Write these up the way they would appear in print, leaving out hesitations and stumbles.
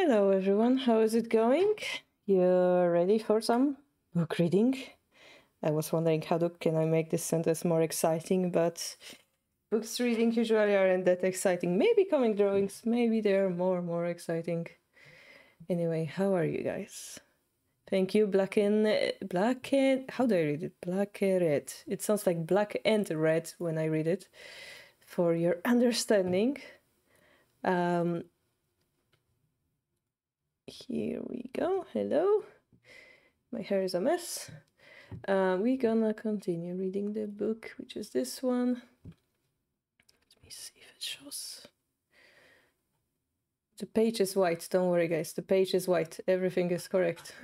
Hello everyone, how is it going? You're ready for some book reading? I was wondering can I make this sentence more exciting, but books reading usually aren't that exciting. Maybe comic drawings, maybe they're more exciting. Anyway, how are you guys? Thank you, black and how do I read it? Black and red. It sounds like black and red when I read it, for your understanding. Here we go. Hello. My hair is a mess. We're gonna continue reading the book, which is this one. Let me see if it shows. The page is white. Don't worry, guys. The page is white. Everything is correct.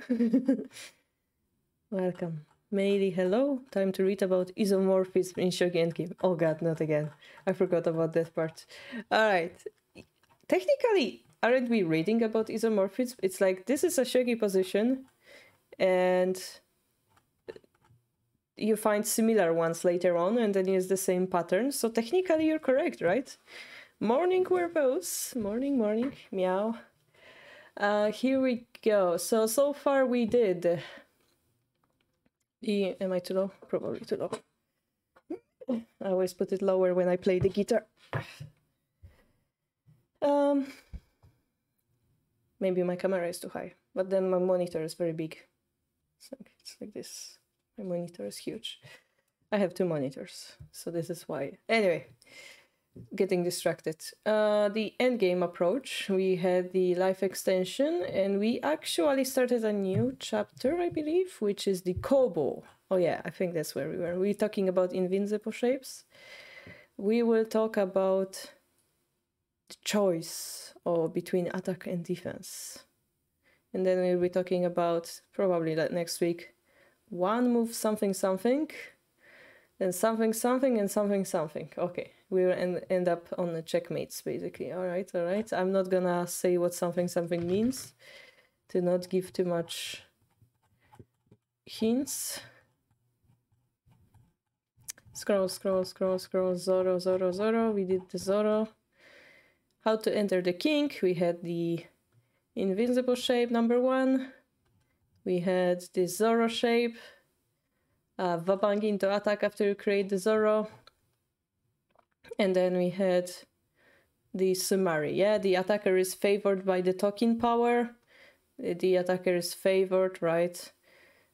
Welcome. Meili, hello. Time to read about isomorphism in Shogi Endgame. Oh god, not again. I forgot about that part. Alright. Technically, aren't we reading about isomorphism? It's like, this is a Shogi position, and you find similar ones later on, and then use the same pattern. So technically you're correct, right? Morning, werbos. Morning. Meow. Here we go. So far we did... Am I too low? Probably too low. I always put it lower when I play the guitar. Maybe my camera is too high, but then my monitor is very big. It's like this. My monitor is huge. I have two monitors, so this is why. Anyway, getting distracted. The endgame approach, we had the life extension, and we actually started a new chapter, I believe, which is the Kobo. Oh yeah, I think that's where we were. We're talking about invincible shapes. We will talk about the choice between attack and defense. And then we'll be talking about, probably next week, one move something, then something, and something. Okay, we will end up on the checkmates, basically. All right. I'm not gonna say what something means, to not give too much hints. Scroll, Zoro. We did the Zoro. How to enter the king. We had the invincible shape number 1. We had the Zoro shape. Vabang into attack after you create the Zoro. And then we had the summary. Yeah, the attacker is favored by the talking power. The attacker is favored, right?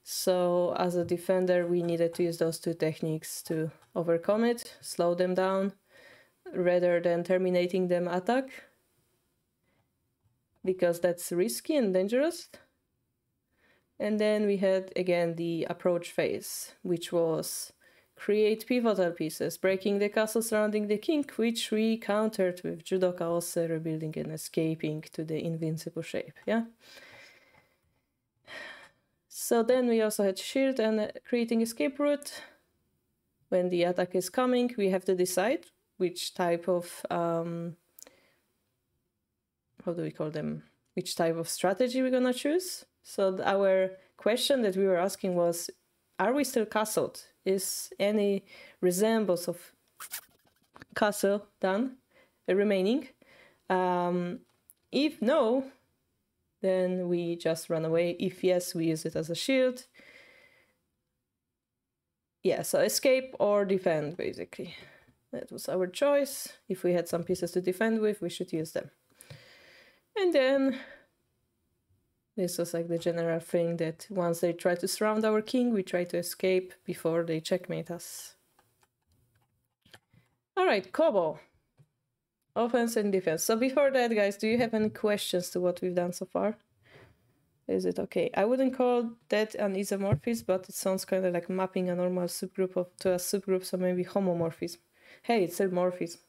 So as a defender, we needed to use those two techniques to overcome it, slow them down, rather than terminating them attack, because that's risky and dangerous. And then we had again the approach phase, which was create pivotal pieces, breaking the castle surrounding the king, which we countered with Judoka also rebuilding and escaping to the invincible shape. Yeah. So then we also had shield and creating escape route. When the attack is coming, we have to decide which type of how do we call them? Which type of strategy we're gonna choose. So our question that we were asking was, are we still castled? Is any resemblance of castle done, remaining? If no, then we just run away. If yes, we use it as a shield. Yeah, so escape or defend, basically. That was our choice. If we had some pieces to defend with, we should use them. And then this was like the general thing that once they try to surround our king, we try to escape before they checkmate us. All right, Kobo. Offense and defense. So before that, guys, do you have any questions to what we've done so far? Is it okay? I wouldn't call that an isomorphism, but it sounds kind of like mapping a normal subgroup to a subgroup, so maybe homomorphism. Hey, it's a morphism.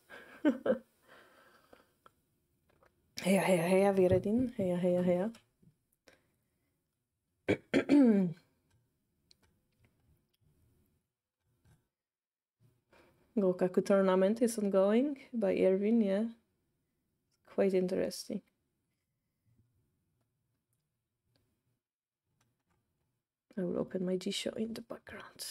Heja, Viredin. Heja. Gokaku tournament is ongoing by Erwin, yeah. Quite interesting. I will open my G-Show in the background.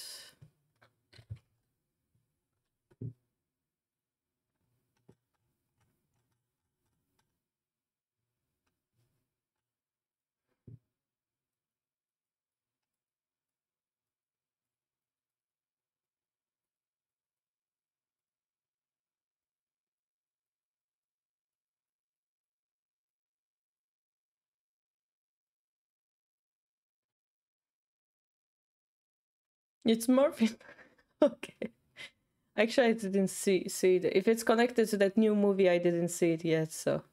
It's morphine. Okay. Actually, I didn't see it. If it's connected to that new movie, I didn't see it yet, so...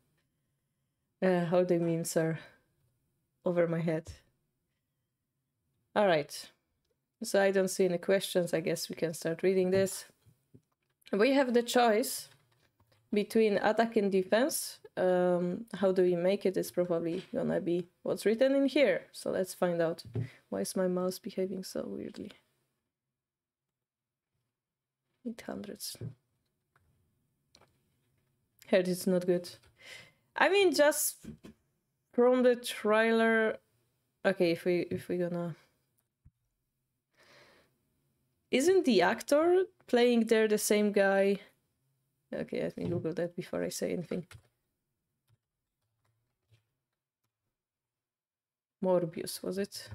how the memes are over my head. Alright. So I don't see any questions. I guess we can start reading this. We have the choice between attack and defense. How do we make it is probably gonna be what's written in here. So let's find out. Why is my mouse behaving so weirdly? 800s. Heard it's not good. I mean, just from the trailer. Okay, if we gonna. Isn't the actor playing there the same guy? Okay, let me Google that before I say anything. Morbius, was it?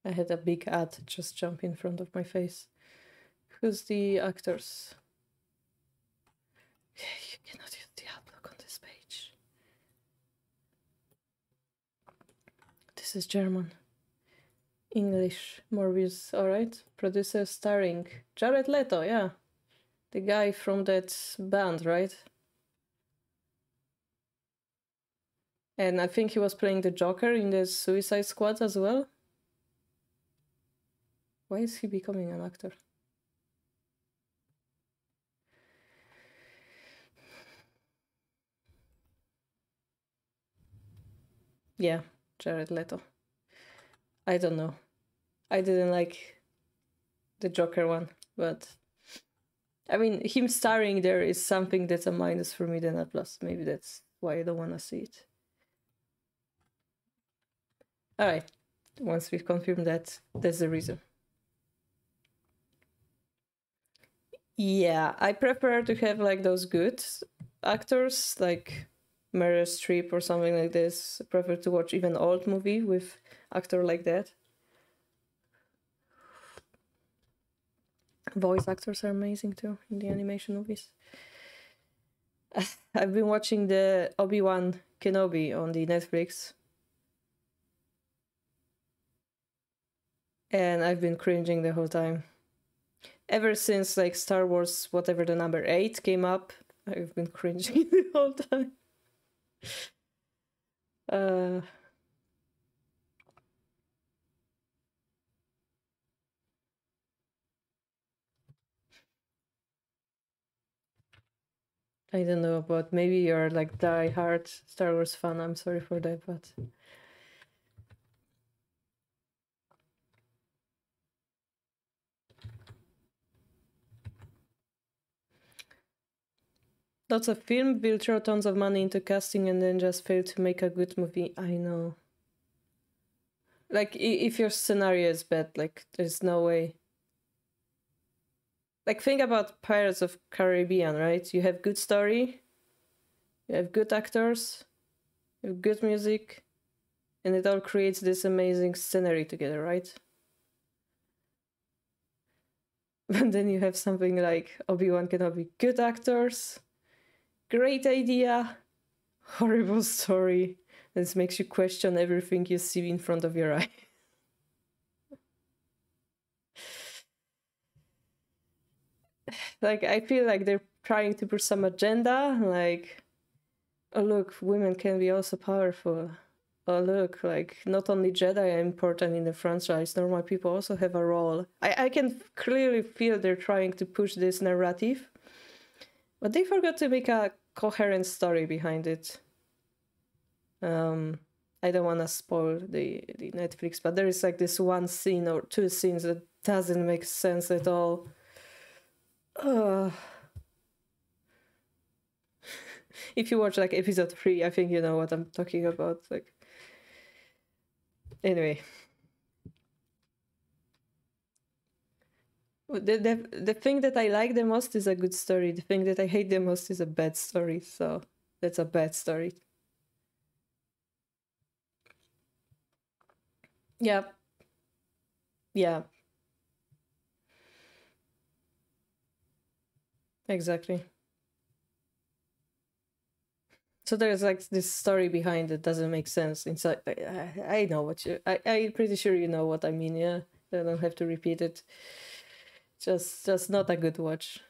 I had a big ad just jump in front of my face. Who's the actors? You cannot use the ad block on this page. This is German. English. Morbius, alright. Producer starring Jared Leto, yeah. The guy from that band, right? And I think he was playing the Joker in the Suicide Squad as well. Why is he becoming an actor? Yeah, Jared Leto. I don't know. I didn't like the Joker one, but I mean, him starring there is something that's a minus for me than a plus. Maybe that's why I don't want to see it. Alright, once we've confirmed that, that's the reason. Yeah, I prefer to have like those good actors, like Meryl Streep or something like this. I prefer to watch even old movie with actor like that. Voice actors are amazing too in the animation movies. I've been watching the Obi-Wan Kenobi on the Netflix. And I've been cringing the whole time. Ever since like Star Wars, whatever the number 8 came up, I've been cringing the whole time. I don't know, but maybe you're like die-hard Star Wars fan. I'm sorry for that, but... Lots of film will throw tons of money into casting and then just fail to make a good movie. I know. Like, if your scenario is bad, like, there's no way. Like, think about Pirates of Caribbean, right? You have good story, you have good actors, you have good music, and it all creates this amazing scenery together, right? But then you have something like Obi-Wan Kenobi. Good actors, great idea, horrible story. This makes you question everything you see in front of your eye. Like, I feel like they're trying to push some agenda, like, oh look, women can be also powerful. Oh look, like, not only Jedi are important in the franchise, normal people also have a role. I can clearly feel they're trying to push this narrative, but they forgot to make a coherent story behind it. I don't want to spoil the Netflix, but there is like this one scene or two scenes that doesn't make sense at all. If you watch like episode 3, I think you know what I'm talking about. Like, anyway, the thing that I like the most is a good story. The thing that I hate the most is a bad story. So that's a bad story. Yeah. Yeah. Exactly. So there's like this story behind it, doesn't make sense inside. I know what I'm pretty sure you know what I mean. Yeah, I don't have to repeat it. Just not a good watch.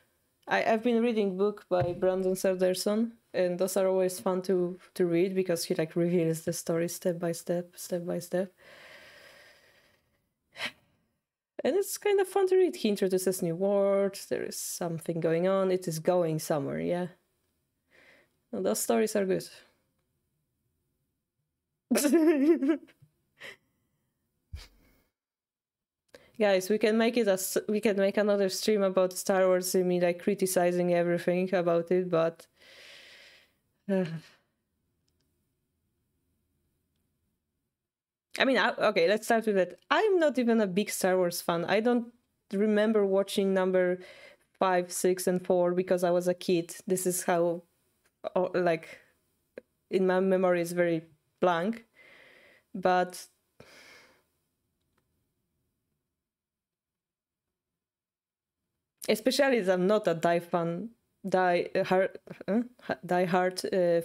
I've been reading book by Brandon Sanderson, and those are always fun to read because he like reveals the story step by step. And it's kind of fun to read. He introduces new words, there is something going on, it is going somewhere, yeah. And those stories are good. Guys, we can make another stream about Star Wars and me like criticizing everything about it, but I mean, okay, let's start with that. I'm not even a big Star Wars fan. I don't remember watching number 5, 6, and 4 because I was a kid. This is how, like, in my memory, it's very blank. But especially as I'm not a die-hard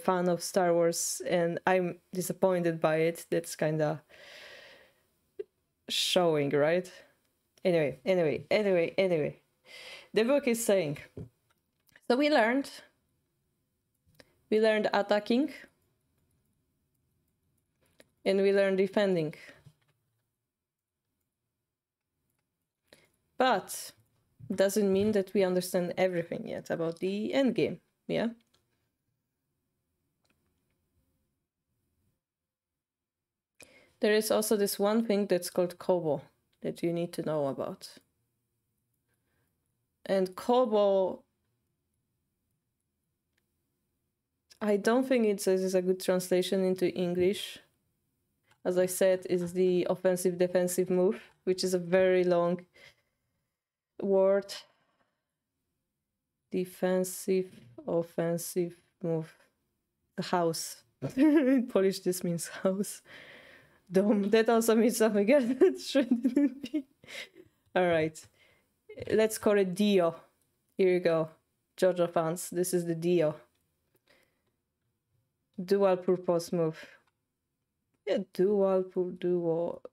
fan of Star Wars, and I'm disappointed by it. That's kind of showing, right? Anyway. The book is saying, so we learned attacking, and we learned defending. But doesn't mean that we understand everything yet about the endgame, yeah? There is also this one thing that's called Kobo that you need to know about. And Kobo, I don't think it's a good translation into English. As I said, is the offensive defensive move, which is a very long word. Defensive offensive move. The house. In Polish this means house. Dome. That also means something else that shouldn't be. Alright. Let's call it Dio. Here you go. JoJo fans. This is the Dio. Dual purpose move. Yeah, dual purpose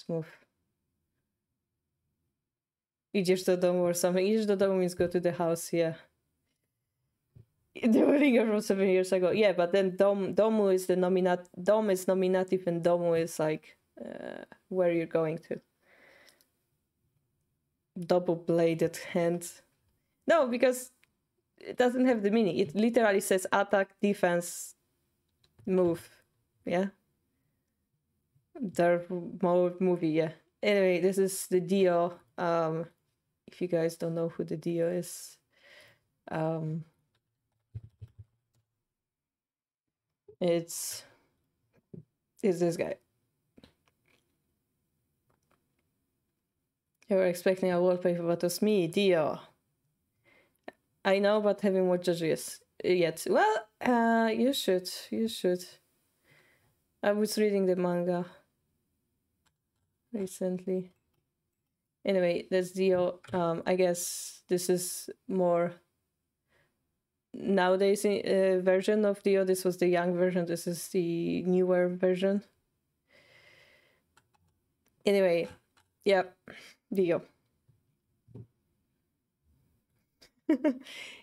move. Idziesz do domu or something. Idziesz do domu means go to the house, yeah. The ringer from 7 years ago. Yeah, but then domu is the dom is nominative and domu is like where you're going to. Double-bladed hand. No, because it doesn't have the meaning. It literally says attack, defense, move. Yeah. Darth Maul movie, yeah. Anyway, this is the Dio. If you guys don't know who the Dio is, it's this guy. You were expecting a wallpaper, but it was me, Dio. I know, but haven't watched JoJo yet. Well, you should. I was reading the manga recently. Anyway, that's Dio. I guess this is more nowadays version of Dio. This was the young version. This is the newer version. Anyway, yeah, Dio.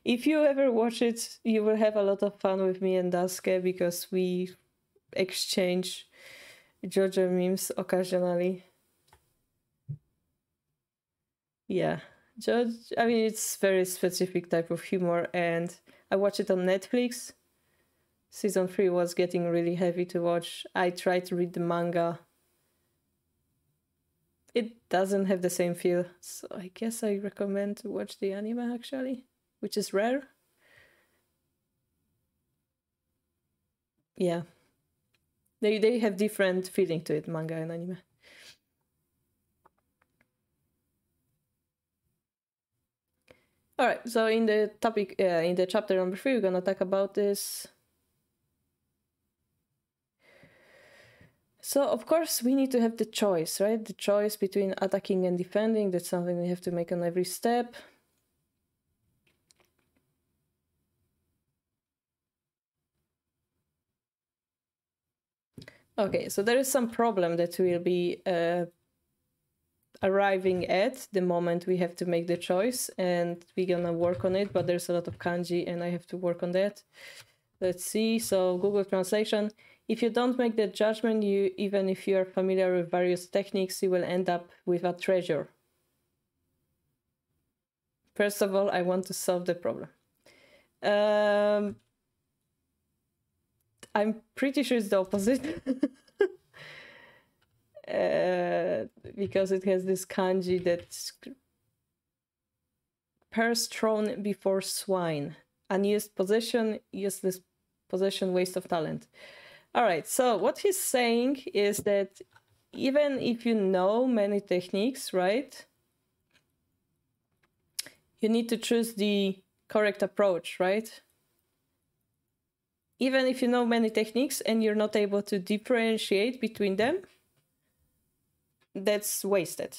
If you ever watch it, you will have a lot of fun with me and Daske because we exchange JoJo memes occasionally. Yeah, I mean, it's very specific type of humor, and I watched it on Netflix. Season 3 was getting really heavy to watch. I tried to read the manga. It doesn't have the same feel, so I guess I recommend to watch the anime actually, which is rare. Yeah. They have different feeling to it, manga and anime. Alright, so in the topic, in the chapter number 3, we're gonna talk about this. So, of course, we need to have the choice, right? The choice between attacking and defending. That's something we have to make on every step. Okay, so there is some problem that we'll be arriving at the moment we have to make the choice, and we're gonna work on it, but there's a lot of kanji and I have to work on that. Let's see. So Google Translation. If you don't make the judgment, even if you are familiar with various techniques, you will end up with a treasure. First of all, I want to solve the problem. I'm pretty sure it's the opposite. Because it has this kanji that's purse thrown before swine. Unused possession, useless possession, waste of talent. All right, so what he's saying is that even if you know many techniques, right, you need to choose the correct approach, right? Even if you know many techniques and you're not able to differentiate between them, that's wasted.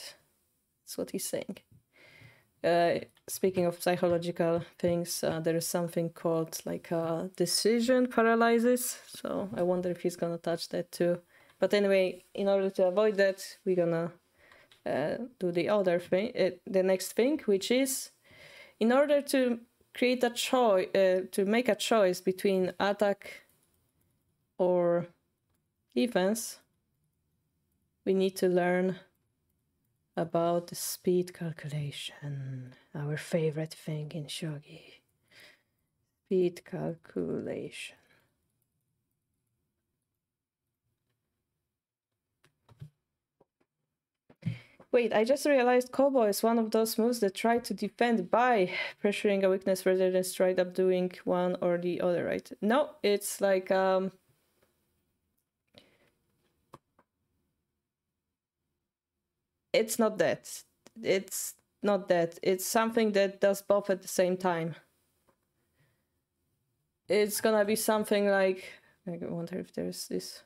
That's what he's saying. Speaking of psychological things, there is something called like decision paralysis. So I wonder if he's gonna touch that too. But anyway, in order to avoid that, we're gonna do the other thing, the next thing, which is in order to create a choice, to make a choice between attack or defense, we need to learn about the speed calculation, our favorite thing in shogi. Speed calculation. Wait, I just realized Kobo is one of those moves that try to defend by pressuring a weakness rather than straight up doing one or the other, right? No, it's like it's not that. It's not that. It's something that does both at the same time. It's gonna be something like, I wonder if there's this.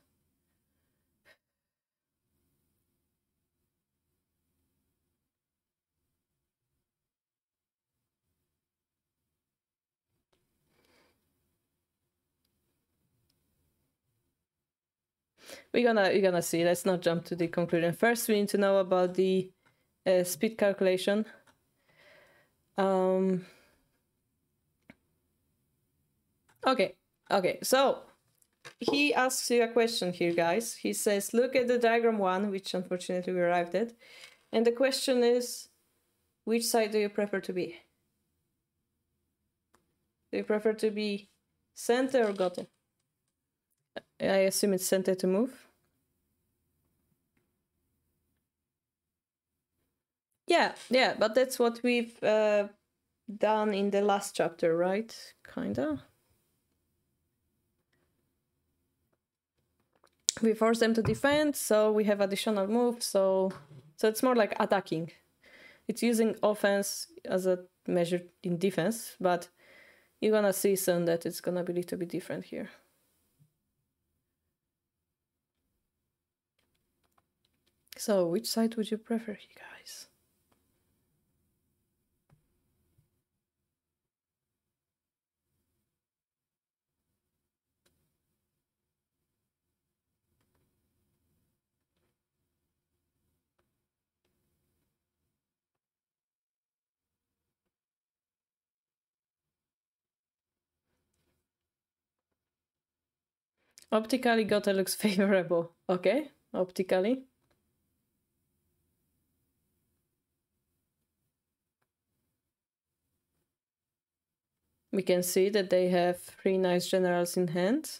We're gonna see. Let's not jump to the conclusion. First, we need to know about the speed calculation. Okay. So he asks you a question here, guys. He says, look at the diagram 1, which unfortunately we arrived at, and the question is, which side do you prefer to be? Do you prefer to be center or goten? I assume it's center to move. Yeah, but that's what we've done in the last chapter, right? Kinda. We force them to defend, so we have additional moves, so it's more like attacking. It's using offense as a measure in defense, but you're gonna see soon that it's gonna be a little bit different here. So which side would you prefer, you guys? Optically, Gotha looks favorable. Okay, optically. We can see that they have 3 nice generals in hand,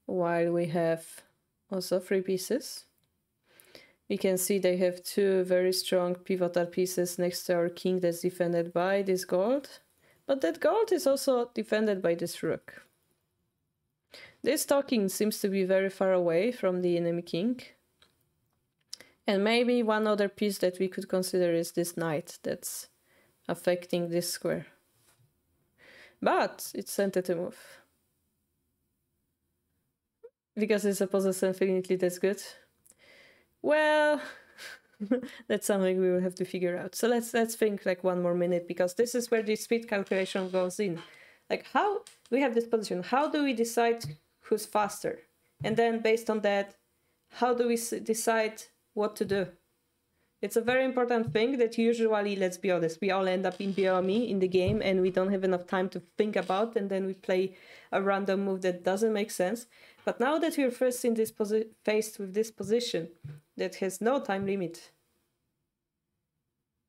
while we have also 3 pieces. We can see they have 2 very strong pivotal pieces next to our king that's defended by this gold, but that gold is also defended by this rook. This talking seems to be very far away from the enemy king. And maybe one other piece that we could consider is this knight that's affecting this square. But it's tempted to move. Because it's a possessor infinitely that's good. Well, that's something we will have to figure out. So let's think like 1 more minute, because this is where the speed calculation goes in. Like, how we have this position, how do we decide who's faster? And then based on that, how do we decide what to do? It's a very important thing that usually, let's be honest, we all end up in BOME in the game and we don't have enough time to think about, and then we play a random move that doesn't make sense. But now that we're first in this faced with this position that has no time limit,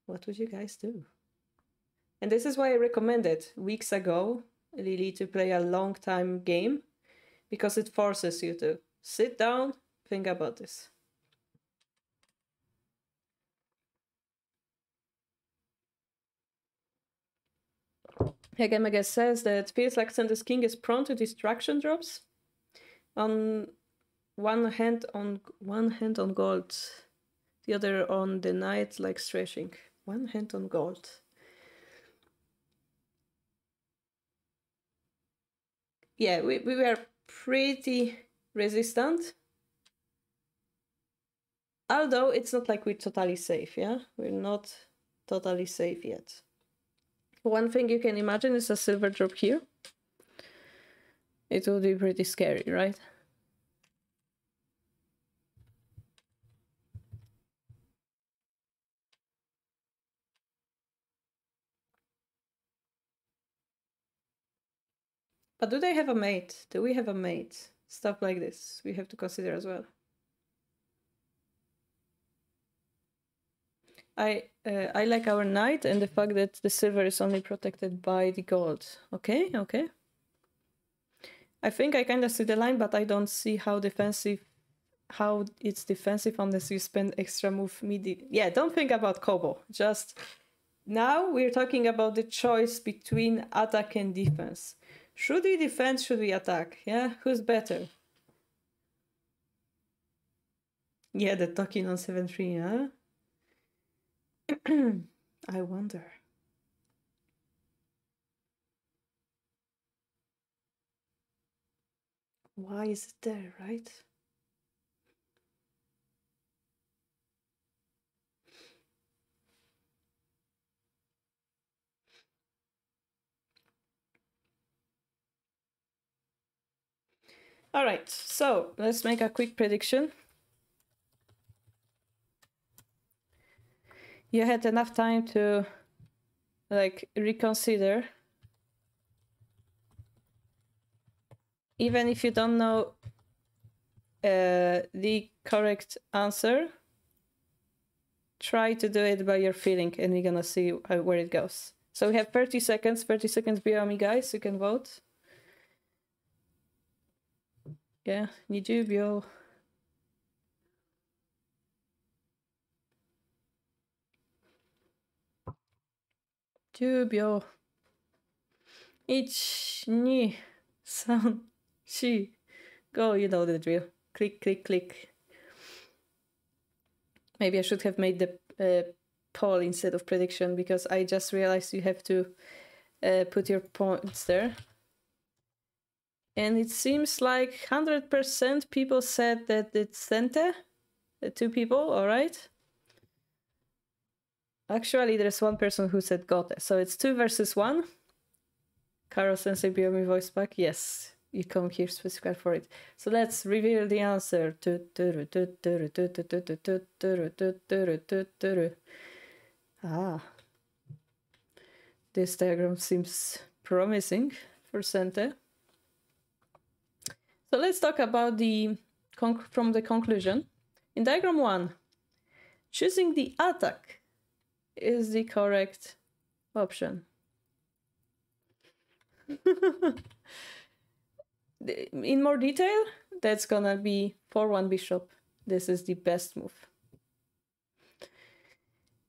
what would you guys do? And this is why I recommended weeks ago, Lily, to play a long time game, because it forces you to sit down, think about this. Hegemege says that feels like Santa's King is prone to distraction drops. On one hand on gold, the other on the knight, like stretching. One hand on gold. Yeah, we were pretty resistant. Although it's not like we're totally safe, yeah? We're not totally safe yet. One thing you can imagine is a silver drop here. It would be pretty scary, right? But do they have a mate? Do we have a mate? Stuff like this we have to consider as well. I like our knight and the fact that the silver is only protected by the gold. Okay, okay. I think I kind of see the line, but I don't see how it's defensive unless you spend extra move midi. Yeah, don't think about Kobo. Just now we're talking about the choice between attack and defense. Should we defend? Should we attack? Yeah, who's better? Yeah, the talking on 7-3, huh? I wonder. Why is it there, right? All right, so let's make a quick prediction. You had enough time to like reconsider. Even if you don't know the correct answer, try to do it by your feeling and we're gonna see where it goes. So we have 30 seconds below me, guys. You can vote. Yeah, Nijubio. Jubio. Ich, ni, san, shi. Go, you know the drill. Click, click, click. Maybe I should have made the poll instead of prediction, because I just realized you have to put your points there. And it seems like 100% people said that it's Sente. 2 people, all right? Actually, there's 1 person who said Gote. So it's 2 versus 1. Karo Sensei Biomi voice back. Yes, you come here specified for it. So let's reveal the answer. Ah. This diagram seems promising for Sente. So let's talk about from the conclusion. In diagram 1, choosing the attack is the correct option. In more detail, that's gonna be 4-1 bishop. This is the best move.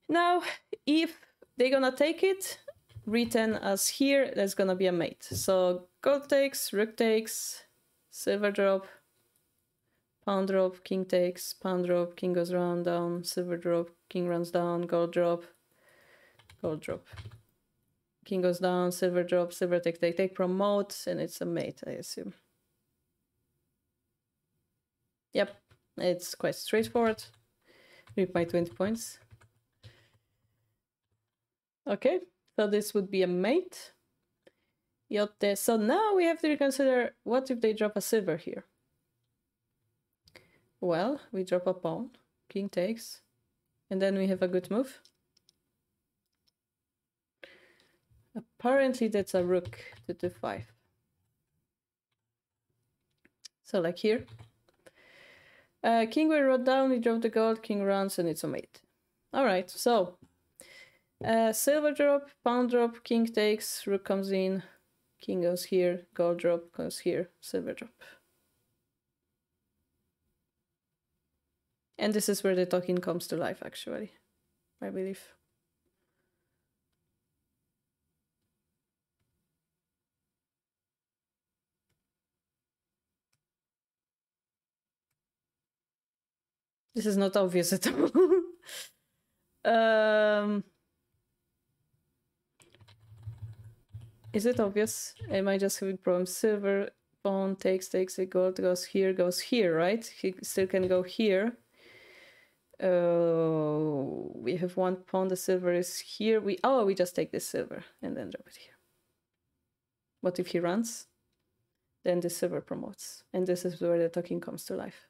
Now, if they're gonna take it, written as here, that's gonna be a mate. So gold takes, rook takes, silver drop, pawn drop, king takes, pawn drop, king goes round, down, silver drop, king runs down, gold drop, gold drop. King goes down, silver drop, silver take, promote, and it's a mate, I assume. Yep, it's quite straightforward. With my 20 points. Okay, so this would be a mate. Yotte. So now we have to reconsider, what if they drop a silver here? Well, we drop a pawn, king takes, and then we have a good move. Apparently that's a rook to d5. So like here. King will run down, we drop the gold, king runs, and it's a mate. Alright, so silver drop, pawn drop, king takes, rook comes in, king goes here, gold drop goes here, silver drop. And this is where the talking comes to life, actually, I believe. This is not obvious at all. Is it obvious? Am I just having problems? Silver, pawn takes, it, gold goes here, right? He still can go here. We have one pawn, the silver is here. We just take this silver and then drop it here. What if he runs? Then the silver promotes. And this is where the talking comes to life.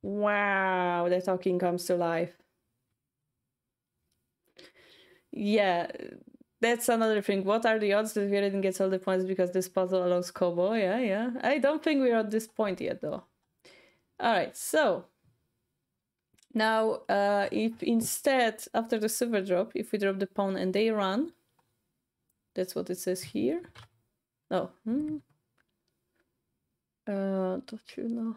Wow, the talking comes to life. Yeah, that's another thing. What are the odds that Violin gets all the points because this puzzle allows combo? Yeah. I don't think we're at this point yet, though. Alright, so now if instead, after the silver drop, if we drop the pawn and they run, that's what it says here. Oh, don't you know?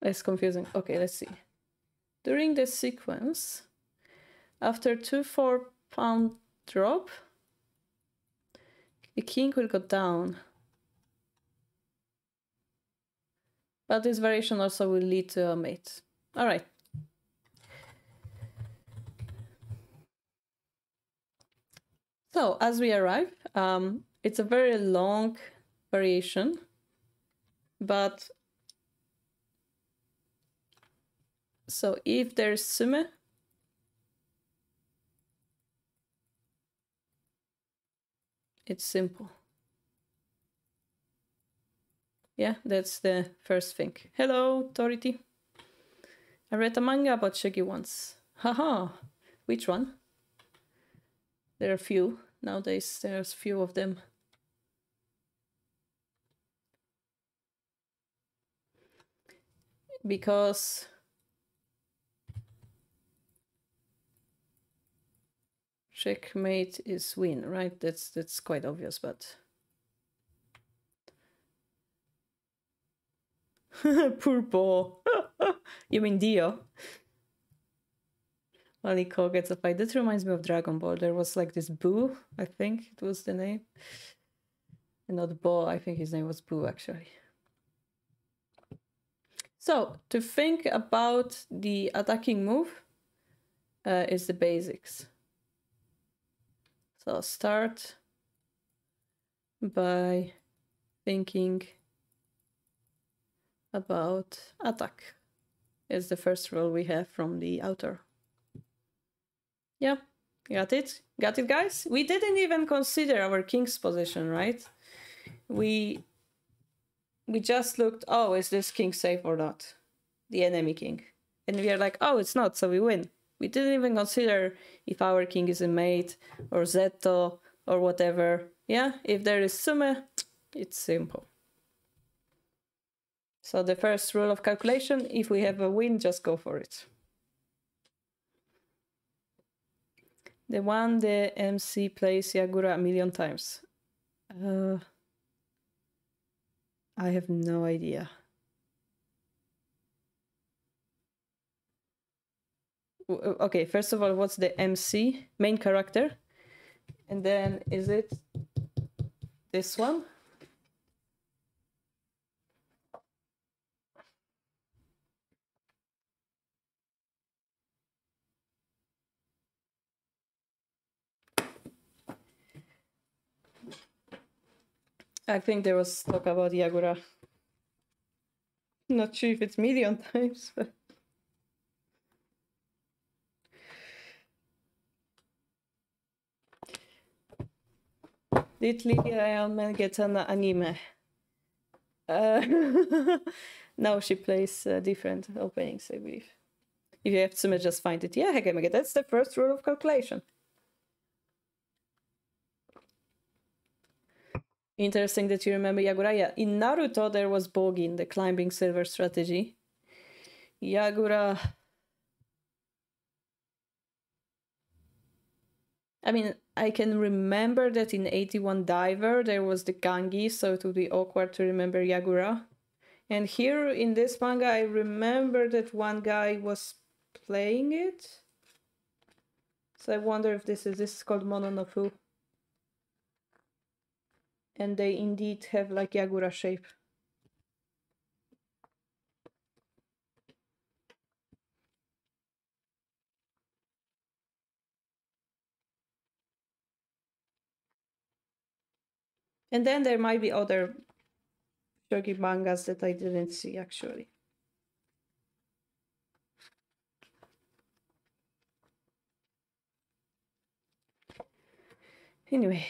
It's confusing. Okay, let's see. During the sequence, after 2-4 pawn drop, the king will go down. But this variation also will lead to a mate. All right. So as we arrive, it's a very long variation, but so if there's sume, it's simple. Yeah, that's the first thing. Hello, Toriti. I read a manga about Shogi once. Haha, which one? There are few. Nowadays, there's few of them. Because checkmate is win, right? That's quite obvious, but Purple. You mean Dio? Maliko gets a fight. That reminds me of Dragon Ball. There was like this Boo, I think it was the name. And not Bo, I think his name was Boo actually. So, to think about the attacking move is the basics. So, start by thinking about attack. Is the first rule we have from the author. Yeah, got it? Got it, guys? We didn't even consider our king's position, right? We just looked, oh, is this king safe or not? The enemy king. And we are like, oh, it's not, so we win. We didn't even consider if our king is a mate or zetto or whatever. Yeah, if there is sume, it's simple. So the first rule of calculation, if we have a win, just go for it. The one the MC plays Yagura a million times. I have no idea. Okay, first of all, what's the MC? Main character. And then is it this one? I think there was talk about Yagura. Not sure if it's million times, but did Lily Ironman get an anime? No, she plays different openings, I believe. If you have Tsume, just find it. Yeah, Hegemege, that's the first rule of calculation. Interesting that you remember Yagura. Yeah, in Naruto, there was Bogin, the climbing silver strategy. Yagura... I mean, I can remember that in 81 Diver, there was the Gangi, so it would be awkward to remember Yagura. And here in this manga, I remember that one guy was playing it. So I wonder if this is called Mononofu. And they indeed have like Yagura shape. And then there might be other shogi mangas that I didn't see actually. Anyway.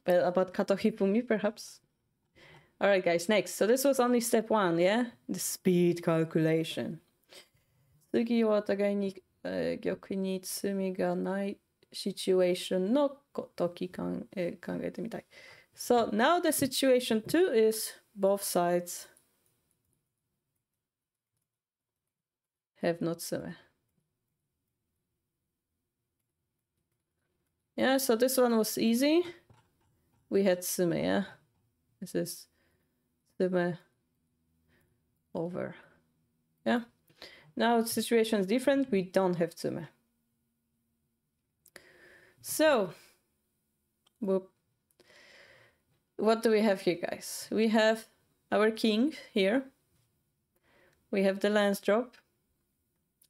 Well, about Kato Hifumi, perhaps. Alright, guys, next. So this was only step 1, yeah? The speed calculation. Tsugi wa tagai ni gyoku ni tsumi ga nai situation no toki kangete mitai. So now the situation 2 is both sides have no tsume. Yeah, so this one was easy. We had tsume, yeah? This is tsume over. Yeah? Now the situation is different. We don't have tsume. So, whoop. What do we have here, guys? We have our king here. We have the lance drop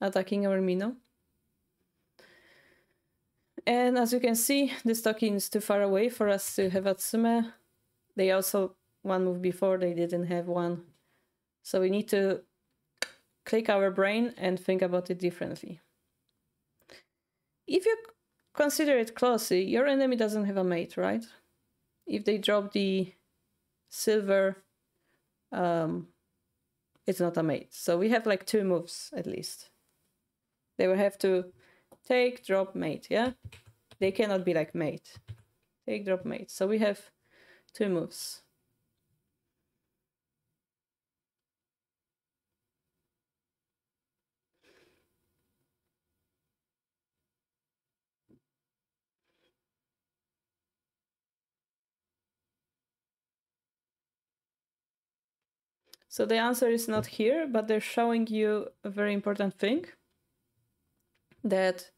attacking our Mino. And as you can see, this token is too far away for us to have Atsume. They also, one move before, they didn't have one. So we need to click our brain and think about it differently. If you consider it closely, your enemy doesn't have a mate, right? If they drop the silver, it's not a mate. So we have like 2 moves at least. They will have to take, drop, mate, yeah? They cannot be like mate. Take, drop, mate. So we have 2 moves. So the answer is not here, but they're showing you a very important thing. That,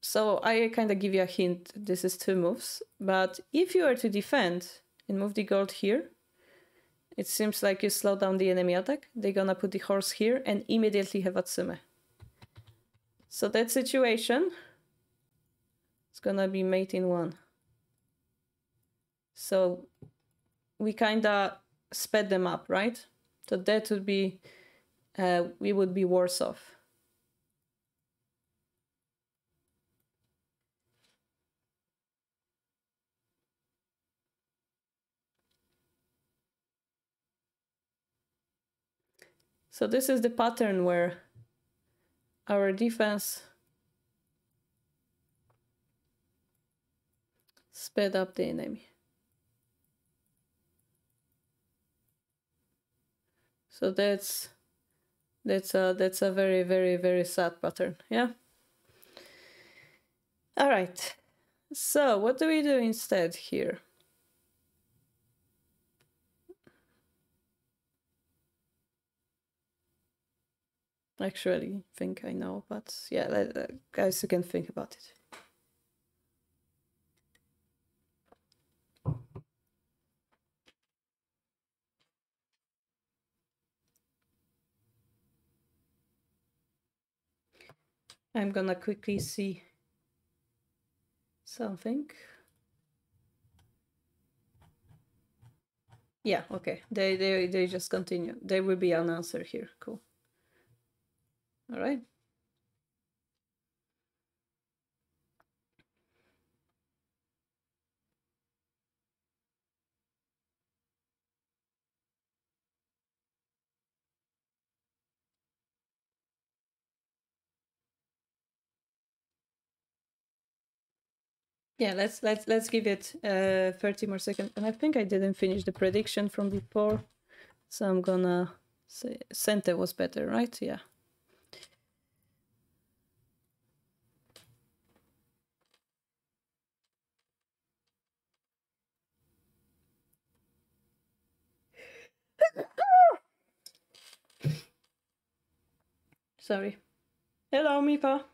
so I kind of give you a hint, this is 2 moves, but if you are to defend and move the gold here, it seems like you slow down the enemy attack. They're gonna put the horse here and immediately have Atsume. So that situation is gonna be mate in 1. So we kind of sped them up, right? So that would be, we would be worse off. So this is the pattern where our defense sped up the enemy. So that's a very, very, very sad pattern, yeah? All right, so what do we do instead here? Actually, think I know, but yeah, guys, you can think about it. I'm gonna quickly see something. Yeah, okay. They just continue. There will be an answer here. Cool. All right. Yeah, let's give it 30 more seconds. And I think I didn't finish the prediction from before, so I'm gonna say Sente was better, right? Yeah. Sorry. Hello, Mipa.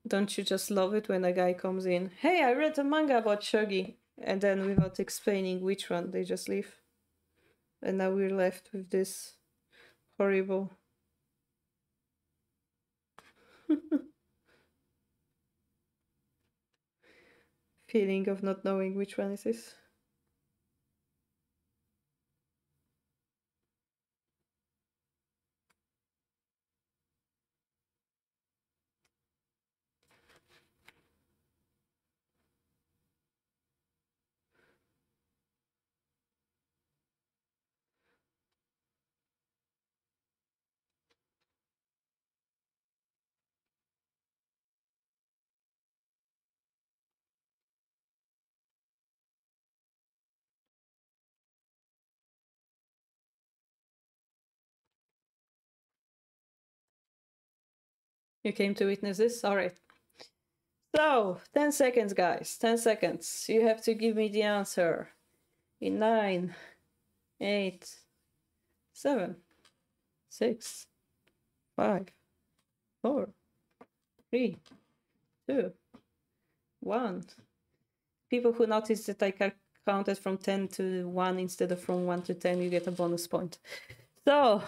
Don't you just love it when a guy comes in? Hey, I read a manga about Shogi, and then without explaining which one, they just leave. And now we're left with this horrible feeling of not knowing which one is this. You came to witness this? Alright. So, 10 seconds, guys. 10 seconds. You have to give me the answer. In 9, 8, 7, 6, 5, 4, 3, 2, 1. People who noticed that I counted from 10 to 1 instead of from 1 to 10, you get a bonus point. So,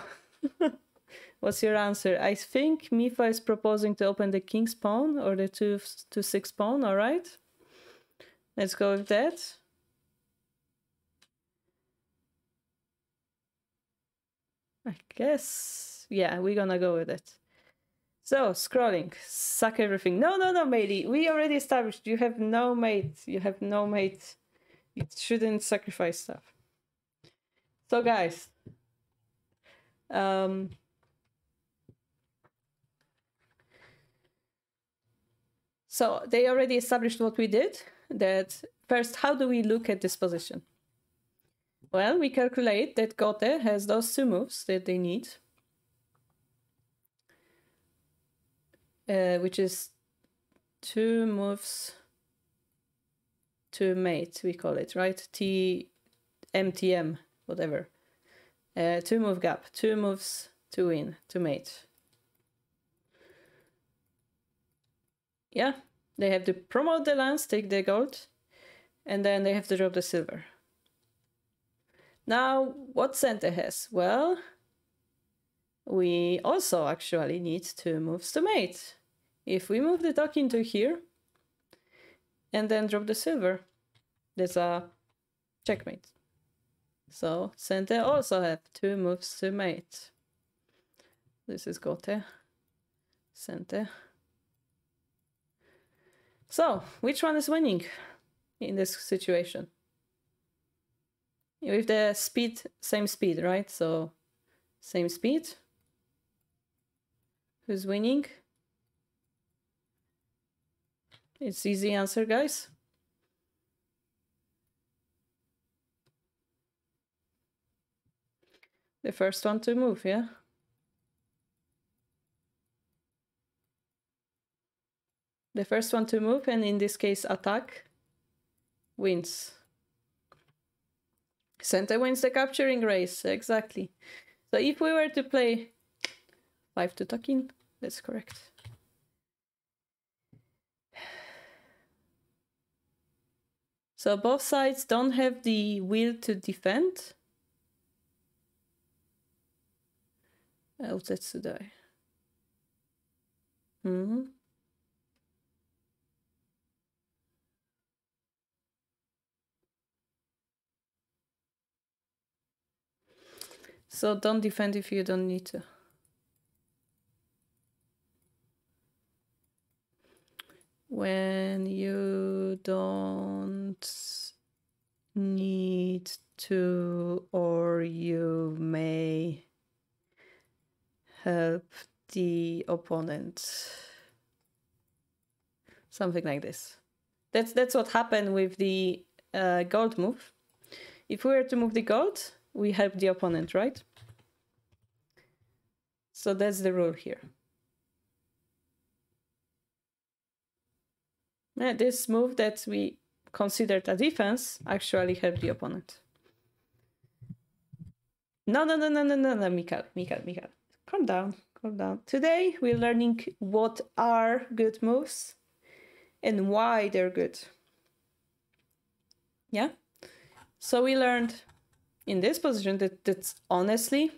what's your answer? I think Mifa is proposing to open the king's pawn or the 2 to 6 pawn, all right? Let's go with that. I guess, yeah, we're gonna go with it. So, scrolling, suck everything. No, matey, we already established you have no mate. You have no mate. You shouldn't sacrifice stuff. So, guys, so they already established what we did. That first, how do we look at this position? Well, we calculate that Gote has those 2 moves that they need, which is 2 moves to mate, we call it, right? MTM, whatever. 2 move gap, 2 moves to win, to mate. Yeah, they have to promote the lands, take the gold, and then they have to drop the silver. Now, what Sente has? Well, we also actually need 2 moves to mate. If we move the duck into here, and then drop the silver, that's a checkmate. So Sente also have 2 moves to mate. This is Gote, Sente. So, which one is winning in this situation? With the speed, same speed, right? So, same speed. Who's winning? It's easy answer, guys. The first one to move, yeah? The first one to move, and in this case, attack, wins. Sente wins the capturing race, exactly. So if we were to play 5 to tuck in, that's correct. So both sides don't have the will to defend. Utsetsudai. Hmm. So don't defend if you don't need to. When you don't need to, or you may help the opponent. Something like this. That's what happened with the gold move. If we were to move the gold, we help the opponent, right? So that's the rule here. Yeah, this move that we considered a defense actually helped the opponent. No, Mikael. Calm down. Today we're learning what are good moves and why they're good. Yeah? So we learned in this position that's honestly,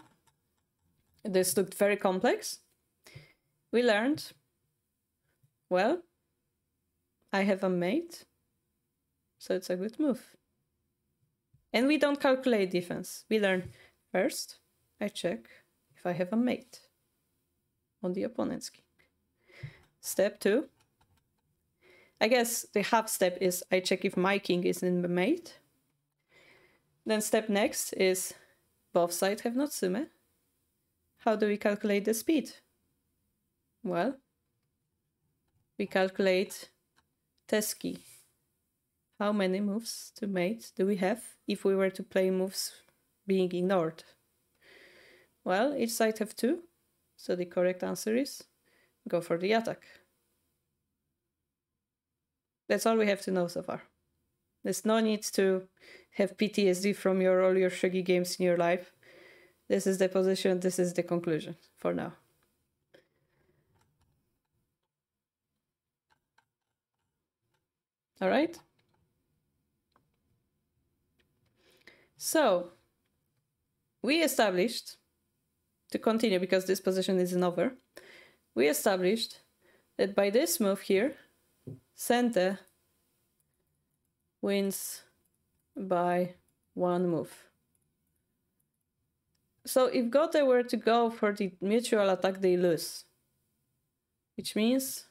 this looked very complex. We learned, well, I have a mate, so it's a good move. And we don't calculate defense. We learn first, I check if I have a mate on the opponent's king. Step 2, I guess the half step is I check if my king is in the mate. Then step next is both sides have Natsume. How do we calculate the speed? Well, we calculate Teski. How many moves to mate do we have if we were to play moves being ignored? Well, each side have 2, so the correct answer is go for the attack. That's all we have to know so far. There's no need to have PTSD from all your shogi games in your life. This is the position, this is the conclusion for now. All right? So, we established, to continue because this position isn't over, we established that by this move here, Sente wins by 1 move. So if Gote were to go for the mutual attack, they lose. Which means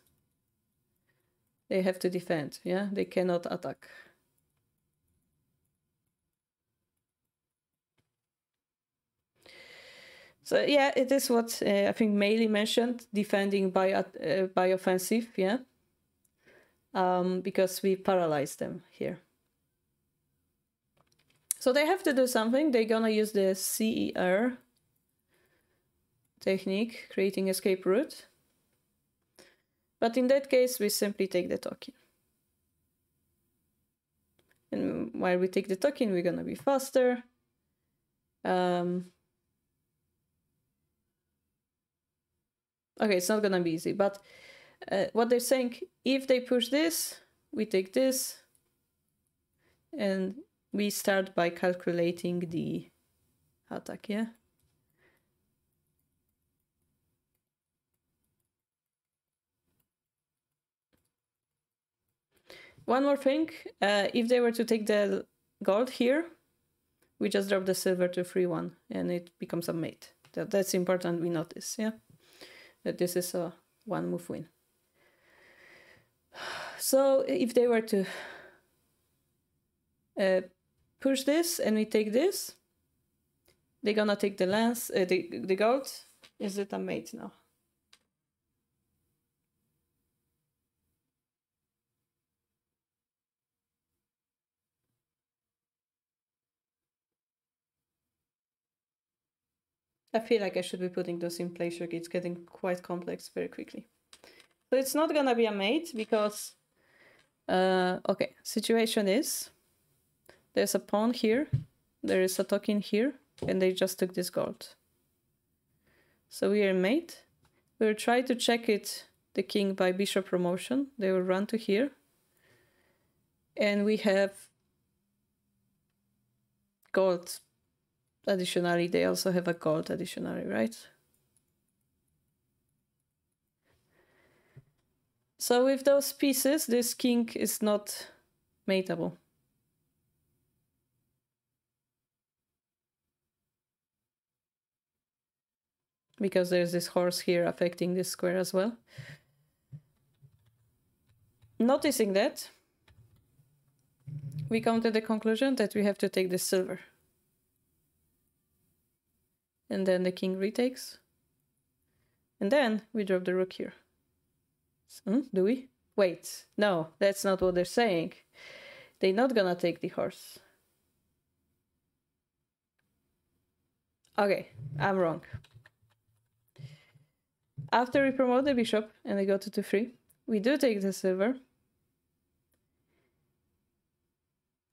they have to defend, yeah? They cannot attack. So yeah, it is what I think Meili mentioned, defending by offensive, yeah? Because we paralyzed them here. So they have to do something. They're gonna use the CER technique, creating escape route. But in that case, we simply take the token. And while we take the token, we're gonna be faster. Okay, it's not gonna be easy, but what they're saying, if they push this, we take this, and we start by calculating the attack, yeah? One more thing, if they were to take the gold here, we just drop the silver to 3-1, and it becomes a mate. That's important we notice, yeah? That this is a 1 move win. So if they were to push this and we take this, they're gonna take the lance, the gold. Is it a mate now? I feel like I should be putting those in place. It's getting quite complex very quickly. So it's not gonna be a mate because, okay, situation is, there's a pawn here, there is a token here, and they just took this gold. So we are mate. We'll try to check it, the king, by bishop promotion. They will run to here. And we have gold additionally. They also have a gold additionally, right? So with those pieces, this king is not mateable. Because there's this horse here affecting this square as well. Noticing that, we come to the conclusion that we have to take this silver. And then the king retakes. And then we drop the rook here. Do we? Wait, no, that's not what they're saying. They're not gonna take the horse. Okay, I'm wrong. After we promote the bishop and they go to 2-3, we do take the silver.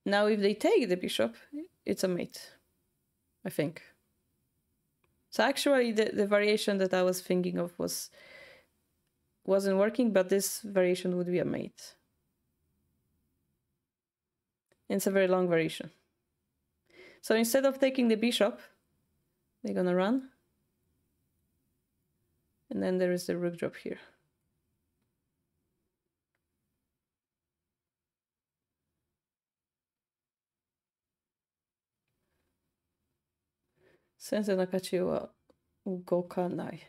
Now if they take the bishop, it's a mate, I think. So actually the variation that I was thinking of wasn't working, but this variation would be a mate. It's a very long variation. So instead of taking the bishop, they're gonna run. And then there is the rook drop here. Sensei Nakachi wa ugokanai.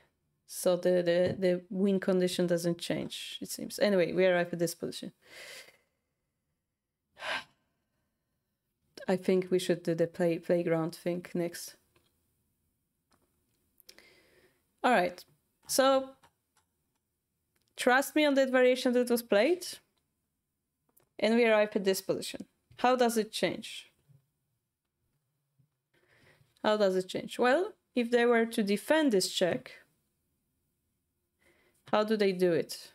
So the win condition doesn't change, it seems. Anyway, we arrive at this position. I think we should do the playground thing next. All right. So trust me on that variation that was played. And we arrive at this position. How does it change? How does it change? Well, if they were to defend this check, how do they do it?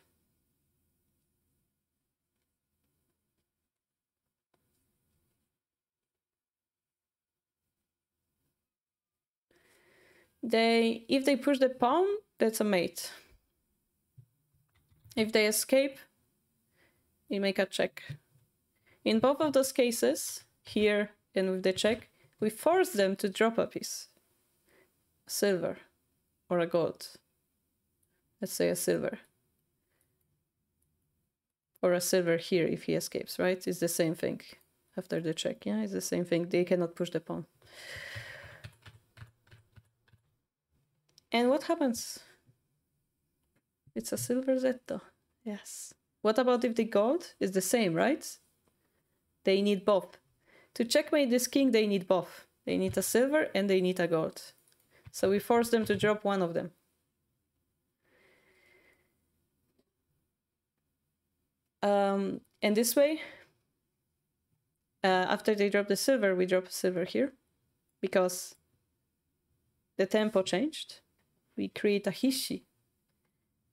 If they push the pawn, that's a mate. If they escape, we make a check. In both of those cases, here and with the check, we force them to drop a piece. Silver or a gold. Let's say a silver. Or a silver here if he escapes, right? It's the same thing after the check, yeah? It's the same thing. They cannot push the pawn. And what happens? It's a silver zetto. Yes. What about if the gold is the same, right? They need both. To checkmate this king, they need both. They need a silver and they need a gold. So we force them to drop one of them. And this way, after they drop the silver, we drop silver here. Because the tempo changed. We create a hishi.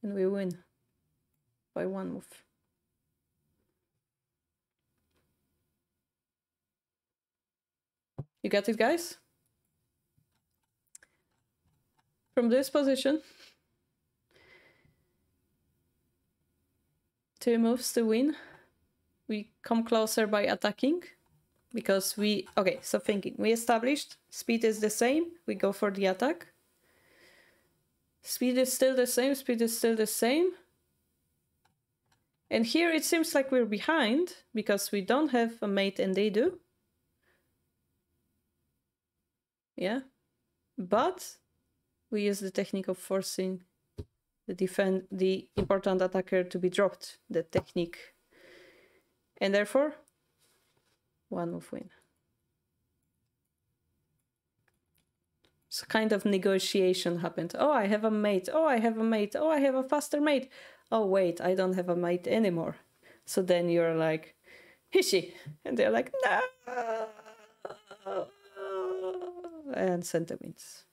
And we win by one move. You got it, guys? From this position, 2 moves to win. We come closer by attacking because okay, so thinking. We established speed is the same. We go for the attack. Speed is still the same. Speed is still the same. And here it seems like we're behind because we don't have a mate and they do. Yeah. But we use the technique of forcing the important attacker to be dropped, the technique. And therefore, one move win. So kind of negotiation happened. Oh, I have a mate. Oh, I have a mate. Oh, I have a faster mate. Oh, wait, I don't have a mate anymore. So then you're like, hishi. And they're like, no. And center wins.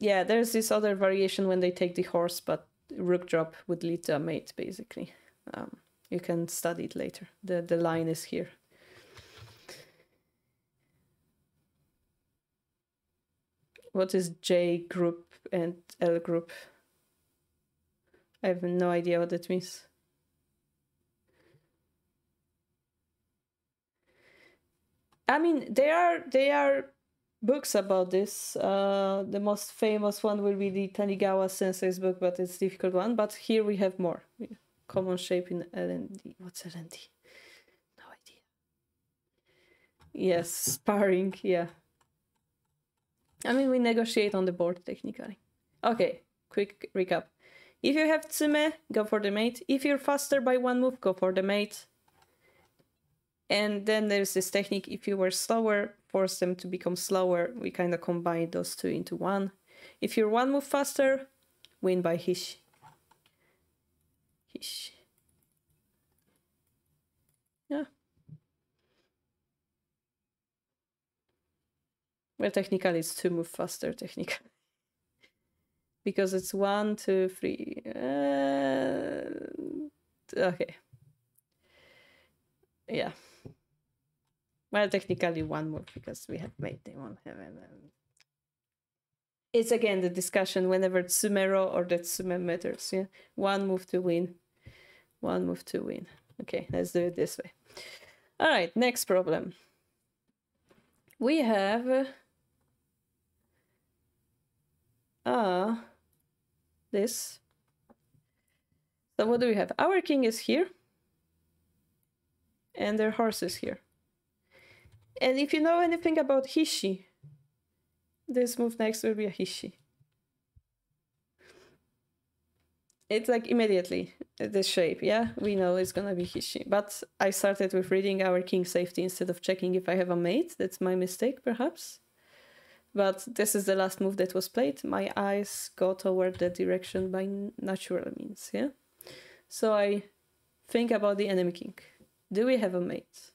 Yeah, there's this other variation when they take the horse, but rook drop would lead to a mate, basically. You can study it later. The line is here. What is J group and L group? I have no idea what that means. I mean, they are books about this. The most famous one will be the Tanigawa Sensei's book, but it's a difficult one. But here we have more. Common shape in LND. What's LND? No idea. Yes, sparring, yeah. I mean, we negotiate on the board, technically. Okay, quick recap. If you have Tsume, go for the mate. If you're faster by one move, go for the mate. And then there's this technique, if you were slower, force them to become slower. We kind of combine those two into one. If you're one move faster, win by Hishi. Hishi. Yeah. Well, technically it's 2 move faster, technically. Because it's 1, 2, 3. Okay. Yeah. Well, technically 1 move because we have made them on heaven. It's again the discussion whenever Tsumero or the Tsume matters. Yeah, 1 move to win. 1 move to win. Okay, let's do it this way. All right, next problem. We have this. So what do we have? Our king is here. And their horse is here. And if you know anything about Hishi, this move next will be a Hishi. It's like immediately this shape, yeah? We know it's gonna be Hishi. But I started with reading our king safety instead of checking if I have a mate. That's my mistake, perhaps. But this is the last move that was played. My eyes go toward the direction by natural means, yeah? So I think about the enemy king. Do we have a mate?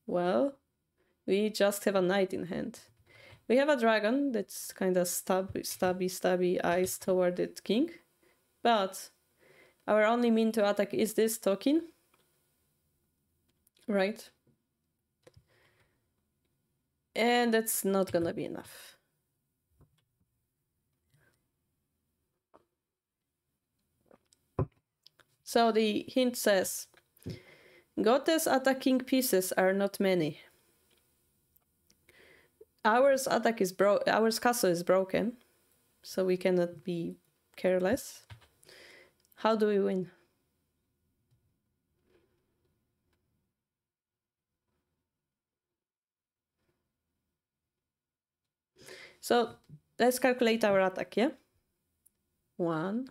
Well, we just have a knight in hand. We have a dragon that's kind of stabby eyes toward the king. But our only mean to attack is this token. Right? And that's not gonna be enough. So the hint says, Gote's attacking pieces are not many. Our castle is broken, so we cannot be careless. How do we win? So let's calculate our attack, yeah? 1,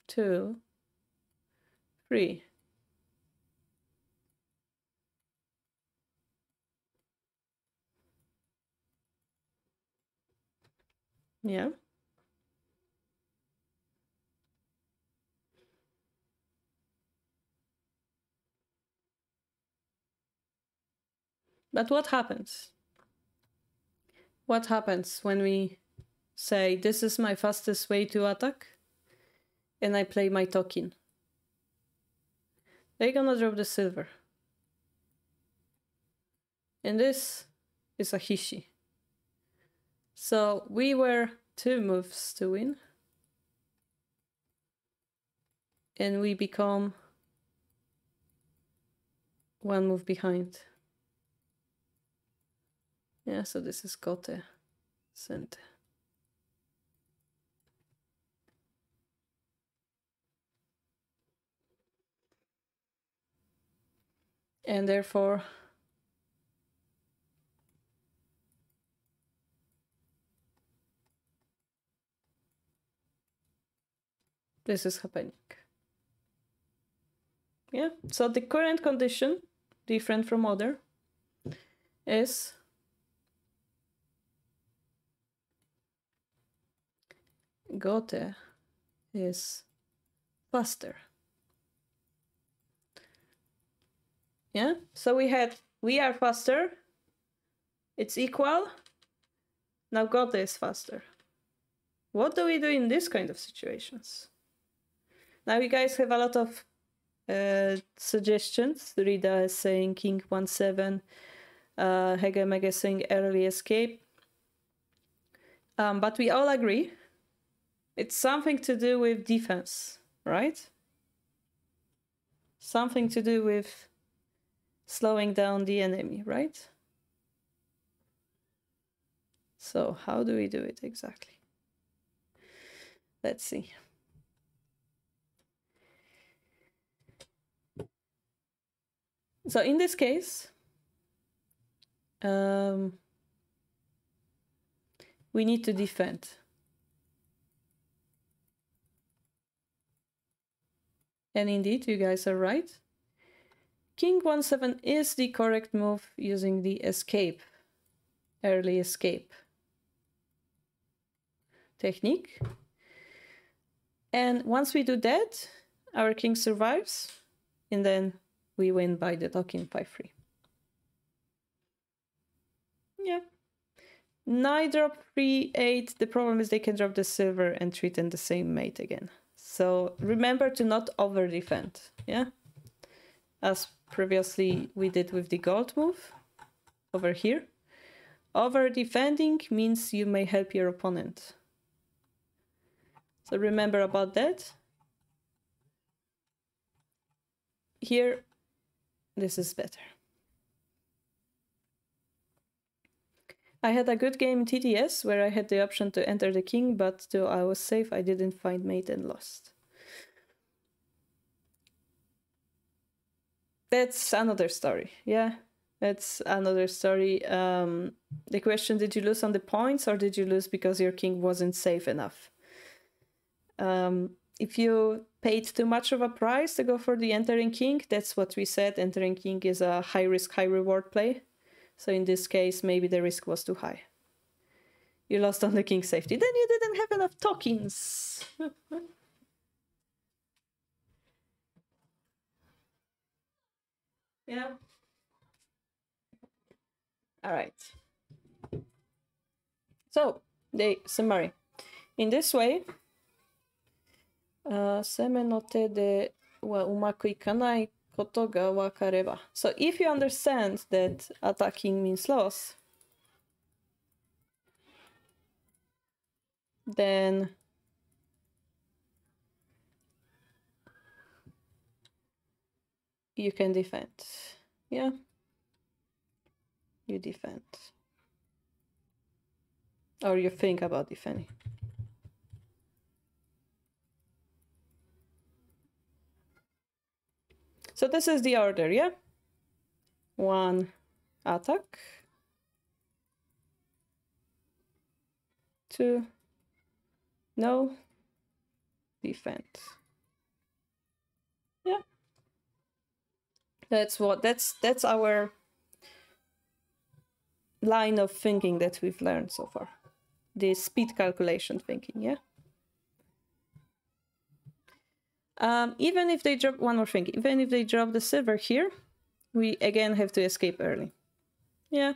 2, 3. Yeah. But what happens? What happens when we say, this is my fastest way to attack, and I play my token? They're gonna drop the silver. And this is a Hishi. So we were 2 moves to win. And we become 1 move behind. Yeah, so this is Gote Sente. And therefore, this is happening. Yeah, so the current condition, different from other, is Gote is faster. Yeah, so we are faster, it's equal, now Gote is faster. What do we do in this kind of situations? Now you guys have a lot of suggestions. Rida is saying King 1-7, Hege Mege is saying early escape. But we all agree it's something to do with defense, right? Something to do with slowing down the enemy, right? So how do we do it exactly? Let's see. So in this case, we need to defend. And indeed, you guys are right. King 1/7 is the correct move using the escape, early escape technique. And once we do that, our king survives, and then we win by the token 5-3. Yeah. Knight drop 3-8. The problem is they can drop the silver and threaten the same mate again. So remember to not over defend. Yeah. As previously we did with the gold move over here. Over defending means you may help your opponent. So remember about that. Here, this is better. I had a good game in TTS where I had the option to enter the king, but though I was safe, I didn't find mate and lost. That's another story, yeah. That's another story. The question, did you lose on the points or did you lose because your king wasn't safe enough? If you paid too much of a price to go for the entering king, that's what we said. Entering king is a high risk, high reward play. So in this case, maybe the risk was too high. You lost on the king safety. Then you didn't have enough tokens. Yeah. All right. So, the summary. In this way, 攻めの手ではうまくいかないことがわかれば. So if you understand that attacking means loss, then you can defend. Yeah. You defend. Or you think about defending. So this is the order, yeah? 1 attack. 2 no. Defend. Yeah. That's our line of thinking that we've learned so far. The speed calculation thinking, yeah? Even if they drop, one more thing, even if they drop the silver here, we again have to escape early. Yeah.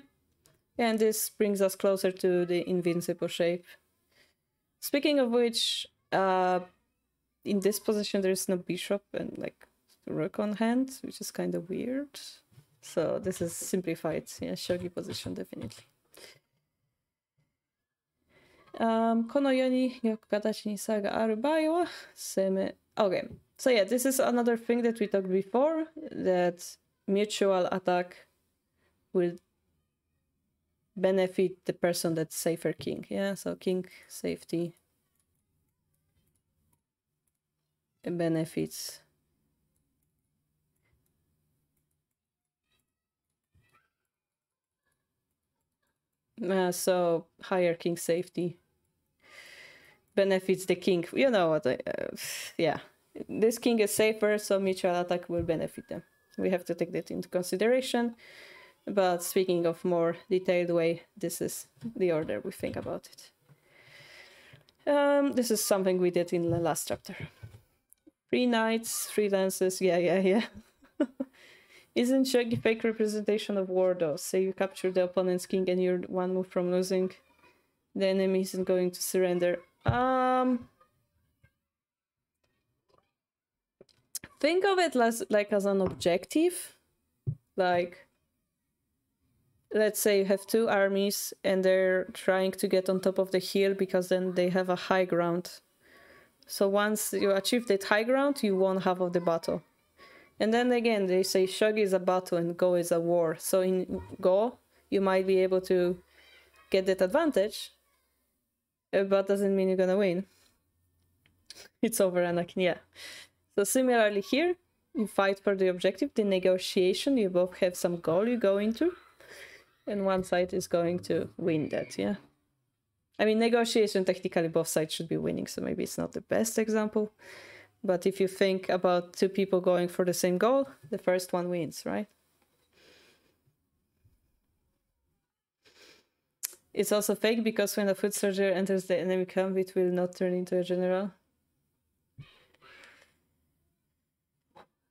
And this brings us closer to the invincible shape. Speaking of which, in this position there is no bishop and like rook on hand, which is kind of weird. So this is simplified, yeah, shogi position definitely. このようによく形に差がある場合は攻め Okay, so yeah, this is another thing that we talked before, that mutual attack will benefit the person that's safer king. Yeah, so king safety benefits so higher king safety benefits the king. You know what? Yeah, this king is safer, so mutual attack will benefit them. We have to take that into consideration. But speaking of more detailed way, this is the order we think about it. This is something we did in the last chapter. 3 knights, 3 lances. Yeah. Isn't shogi fake representation of war though? Say you capture the opponent's king and you're one move from losing. The enemy isn't going to surrender. Think of it like as an objective. Like, let's say you have 2 armies and they're trying to get on top of the hill because then they have a high ground. So once you achieve that high ground, you won half of the battle. And then again, they say shogi is a battle and go is a war. So in go, you might be able to get that advantage, but doesn't mean you're gonna win. It's over, Anakin, yeah. So similarly here, you fight for the objective, the negotiation, you both have some goal you go into, and one side is going to win that, yeah? I mean, negotiation, technically both sides should be winning, so maybe it's not the best example. But if you think about two people going for the same goal, the first one wins, right? It's also fake because when a foot soldier enters the enemy camp, it will not turn into a general.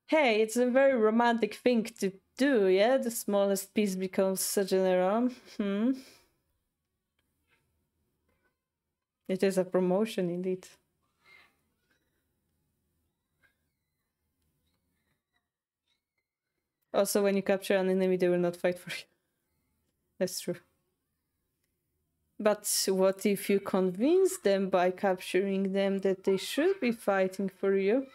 Hey, it's a very romantic thing to do, yeah? The smallest piece becomes a general. It is a promotion, indeed. Also, when you capture an enemy, they will not fight for you. That's true. But what if you convince them by capturing them that they should be fighting for you?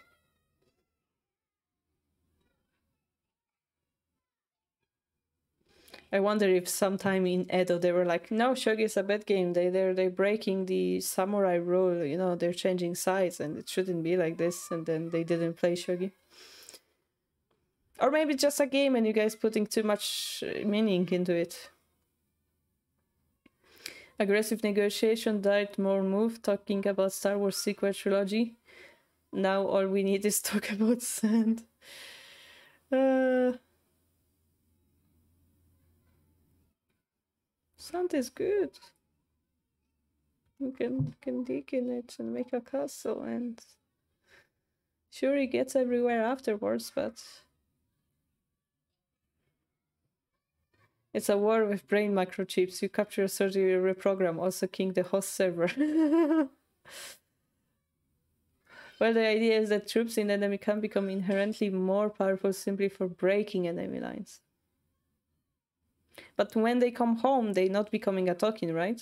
I wonder if sometime in Edo they were like, no, Shogi is a bad game. They're breaking the samurai rule. You know, they're changing sides, and it shouldn't be like this. And then they didn't play Shogi. Or maybe just a game, and you guys putting too much meaning into it. Aggressive negotiation, died more move. Talking about Star Wars sequel trilogy. Now all we need is talk about sand. Sand is good. You can dig in it and make a castle, and sure it gets everywhere afterwards, but it's a war with brain microchips. You capture a surgery, reprogram, also king the host server. Well, the idea is that troops in enemy camp become inherently more powerful simply for breaking enemy lines. But when they come home, they're not becoming a token, right?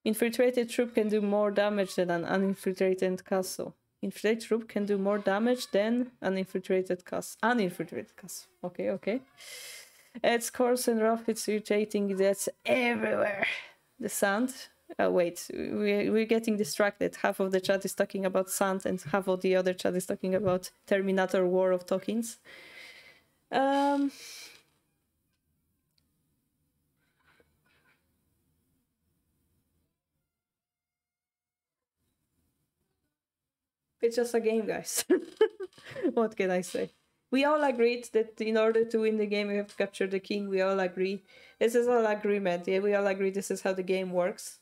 Infiltrated troop can do more damage than an uninfiltrated castle. Infiltrated troop can do more damage than an infiltrated castle. Uninfiltrated castle. Okay. It's coarse and rough, it's irritating, that's everywhere. The sand. Oh, wait, we're getting distracted. Half of the chat is talking about sand, and half of the other chat is talking about Terminator War of Tokens. It's just a game, guys. What can I say? We all agreed that in order to win the game, we have to capture the king. We all agree. This is all agreement. Yeah, we all agree this is how the game works.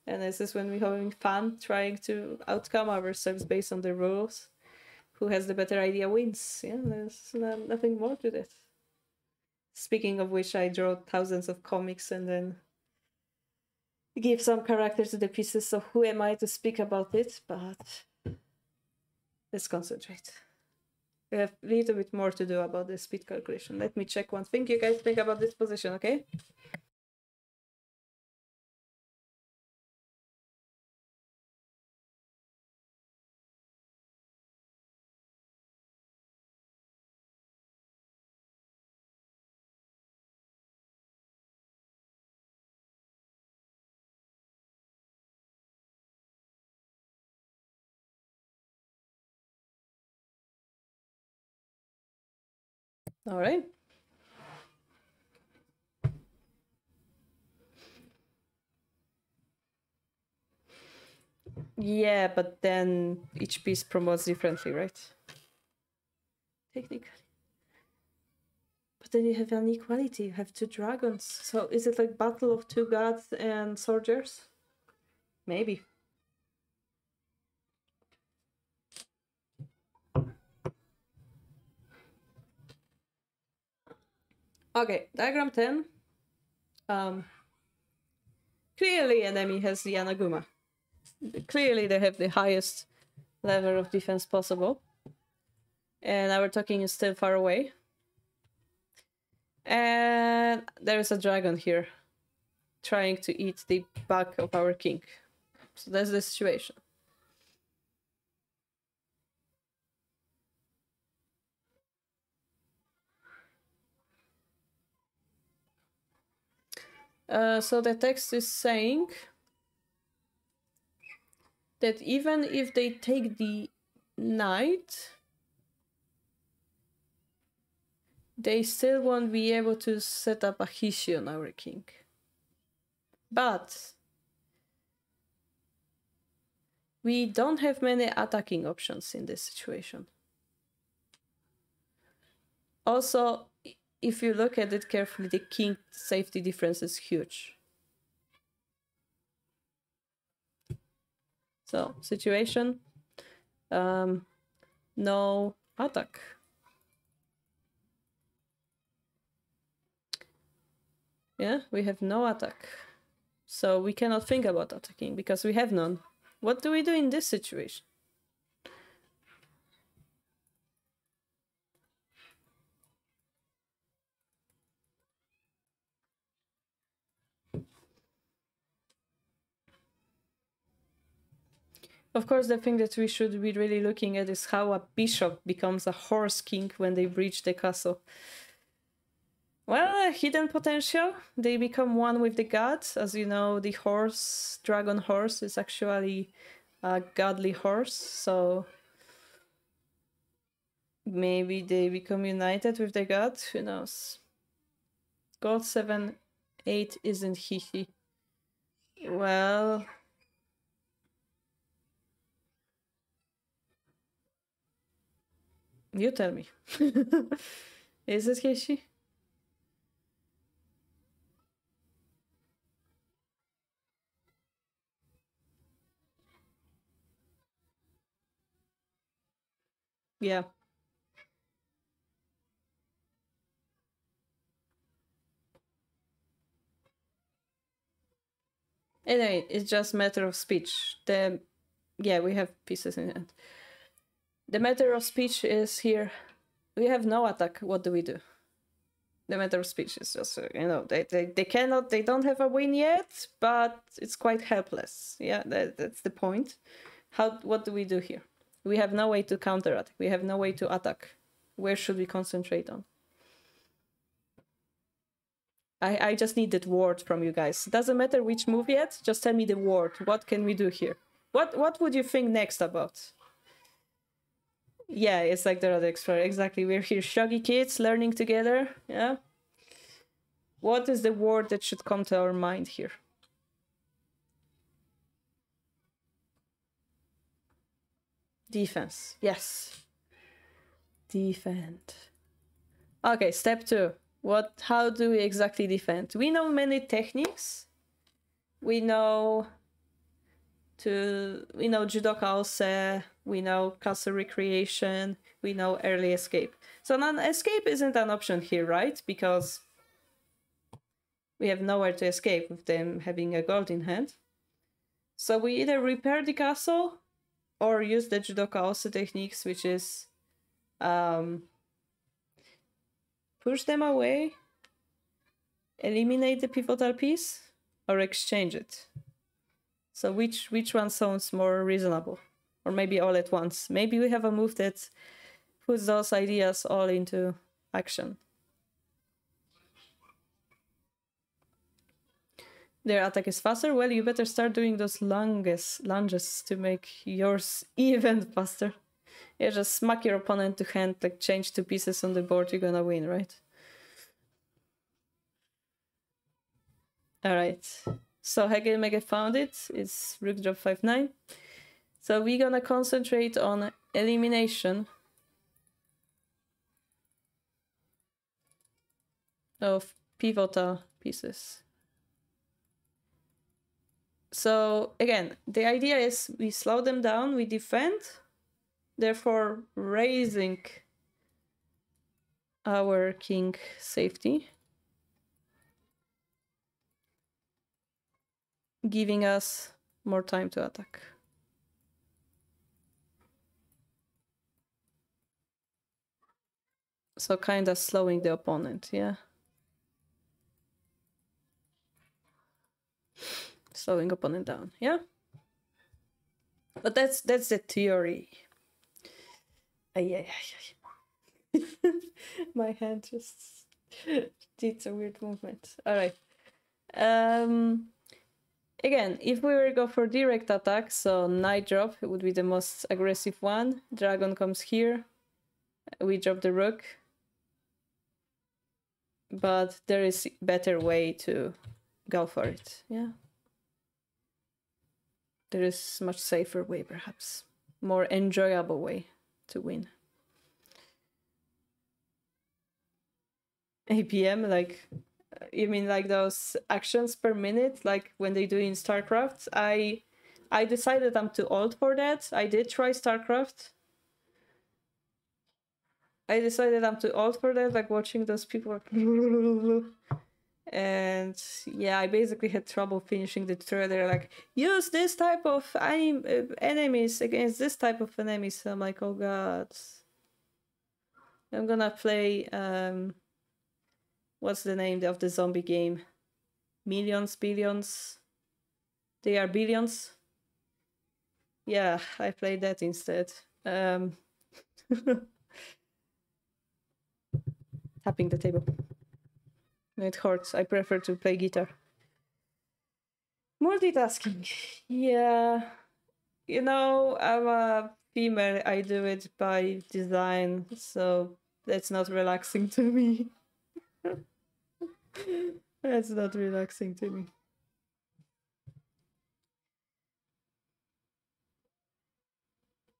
And this is when we're having fun, trying to outcome ourselves based on the rules. Who has the better idea wins. Yeah, there's nothing more to that. Speaking of which, I draw thousands of comics and then give some character to the pieces, so who am I to speak about it? But let's concentrate. We have a little bit more to do about the speed calculation. Let me check one thing. You guys think about this position, okay? All right. Yeah, but then each piece promotes differently, right? Technically. But then you have inequality. You have two dragons. So is it like battle of two gods and soldiers? Maybe. Okay, diagram 10. Clearly enemy has the Anaguma. Clearly they have the highest level of defense possible. And our talking is still far away. And there is a dragon here trying to eat the back of our king. So that's the situation. So the text is saying that even if they take the knight, they still won't be able to set up a hishi on our king. But we don't have many attacking options in this situation. Also, if you look at it carefully, the king safety difference is huge. So, situation, no attack. Yeah, we have no attack. So we cannot think about attacking because we have none. What do we do in this situation? Of course, the thing that we should be really looking at is how a bishop becomes a horse king when they breach the castle. Well, hidden potential. They become one with the gods. As you know, the horse, dragon horse, is actually a godly horse. So maybe they become united with the gods. Who knows? God 7, 8 isn't he. Well, you tell me. Is it Heishi? Yeah. Anyway, it's just matter of speech. Yeah, we have pieces in hand. The matter of speech is here. We have no attack. What do we do? The matter of speech is just, they cannot, they don't have a win yet, but it's quite helpless. Yeah, that's the point. What do we do here? We have no way to counter attack. We have no way to attack. Where should we concentrate on? I just need that word from you guys. Doesn't matter which move yet, just tell me the word. What can we do here? What would you think next about? Yeah, it's like the other explorer. Exactly. We're here, Shogi kids, learning together. Yeah. What is the word that should come to our mind here? Defense. Yes. Defend. Okay, step 2. How do we exactly defend? We know many techniques. We know Judoka Ose, we know castle recreation, we know early escape. So non-escape isn't an option here, right? Because we have nowhere to escape with them having a gold in hand. So we either repair the castle or use the Judoka Ose techniques, which is push them away, eliminate the pivotal piece, or exchange it. So which one sounds more reasonable? Or maybe all at once. Maybe we have a move that puts those ideas all into action. Their attack is faster? Well, you better start doing those lunges to make yours even faster. Yeah, just smack your opponent to hand, like change 2 pieces on the board, you're gonna win, right? Alright. So Hegel Mega found it. It's rook drop 5-9. So we're gonna concentrate on elimination of pivotal pieces. So again, the idea is we slow them down, we defend, therefore raising our king safety, giving us more time to attack. So kind of slowing the opponent, yeah. Slowing opponent down, yeah. But that's the theory. Yeah. My hand just did a weird movement. All right. Again, if we were to go for direct attack, so Night Drop it would be the most aggressive one. Dragon comes here. We drop the Rook. But there is better way to go for it, yeah. There is much safer way, perhaps. More enjoyable way to win. APM, like, you mean like those actions per minute, like when they do in StarCraft? I decided I'm too old for that. I did try StarCraft. I decided I'm too old for that, like watching those people. And yeah, I basically had trouble finishing the tutorial. They're like, use this type of enemies against this type of enemies. So I'm like, oh god. I'm gonna play, what's the name of the zombie game? Millions, billions? They are billions? Yeah, I played that instead. Tapping the table. It hurts. I prefer to play guitar. Multitasking. Yeah. You know, I'm a female. I do it by design, so that's not relaxing to me. That's not relaxing to me.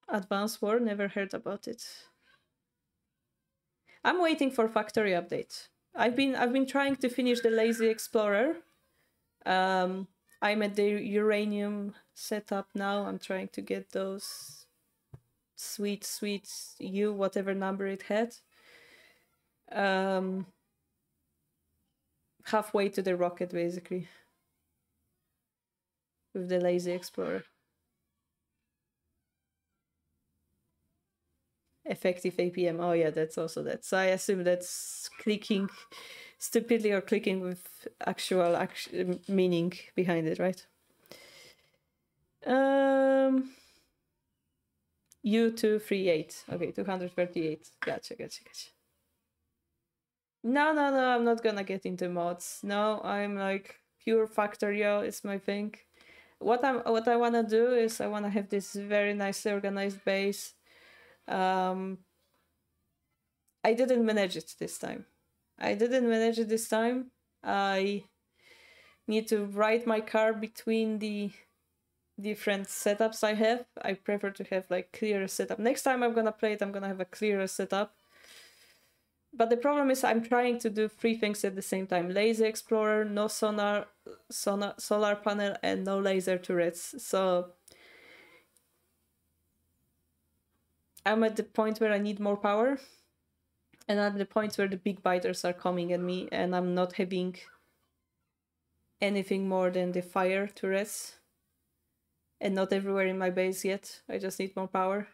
Advanced War, never heard about it. I'm waiting for factory update. I've been trying to finish the Lazy Explorer. I'm at the uranium setup now. I'm trying to get those sweet U, whatever number it had. Halfway to the rocket, basically, with the Lazy Explorer. Effective APM. Oh yeah, that's also that. So I assume that's clicking stupidly or clicking with actual meaning behind it, right? U238. Okay, 238. Gotcha. No, I'm not gonna get into mods. No, I'm like pure Factorio is my thing. What I wanna do is I wanna have this very nicely organized base. I didn't manage it this time. I need to write my car between the different setups I have. I prefer to have like clearer setup. Next time I'm gonna play it, I'm gonna have a clearer setup. But the problem is I'm trying to do 3 things at the same time. Laser Explorer, no solar panel, and no laser turrets. So I'm at the point where I need more power. And I'm at the point where the big biters are coming at me and I'm not having anything more than the fire turrets. And not everywhere in my base yet. I just need more power.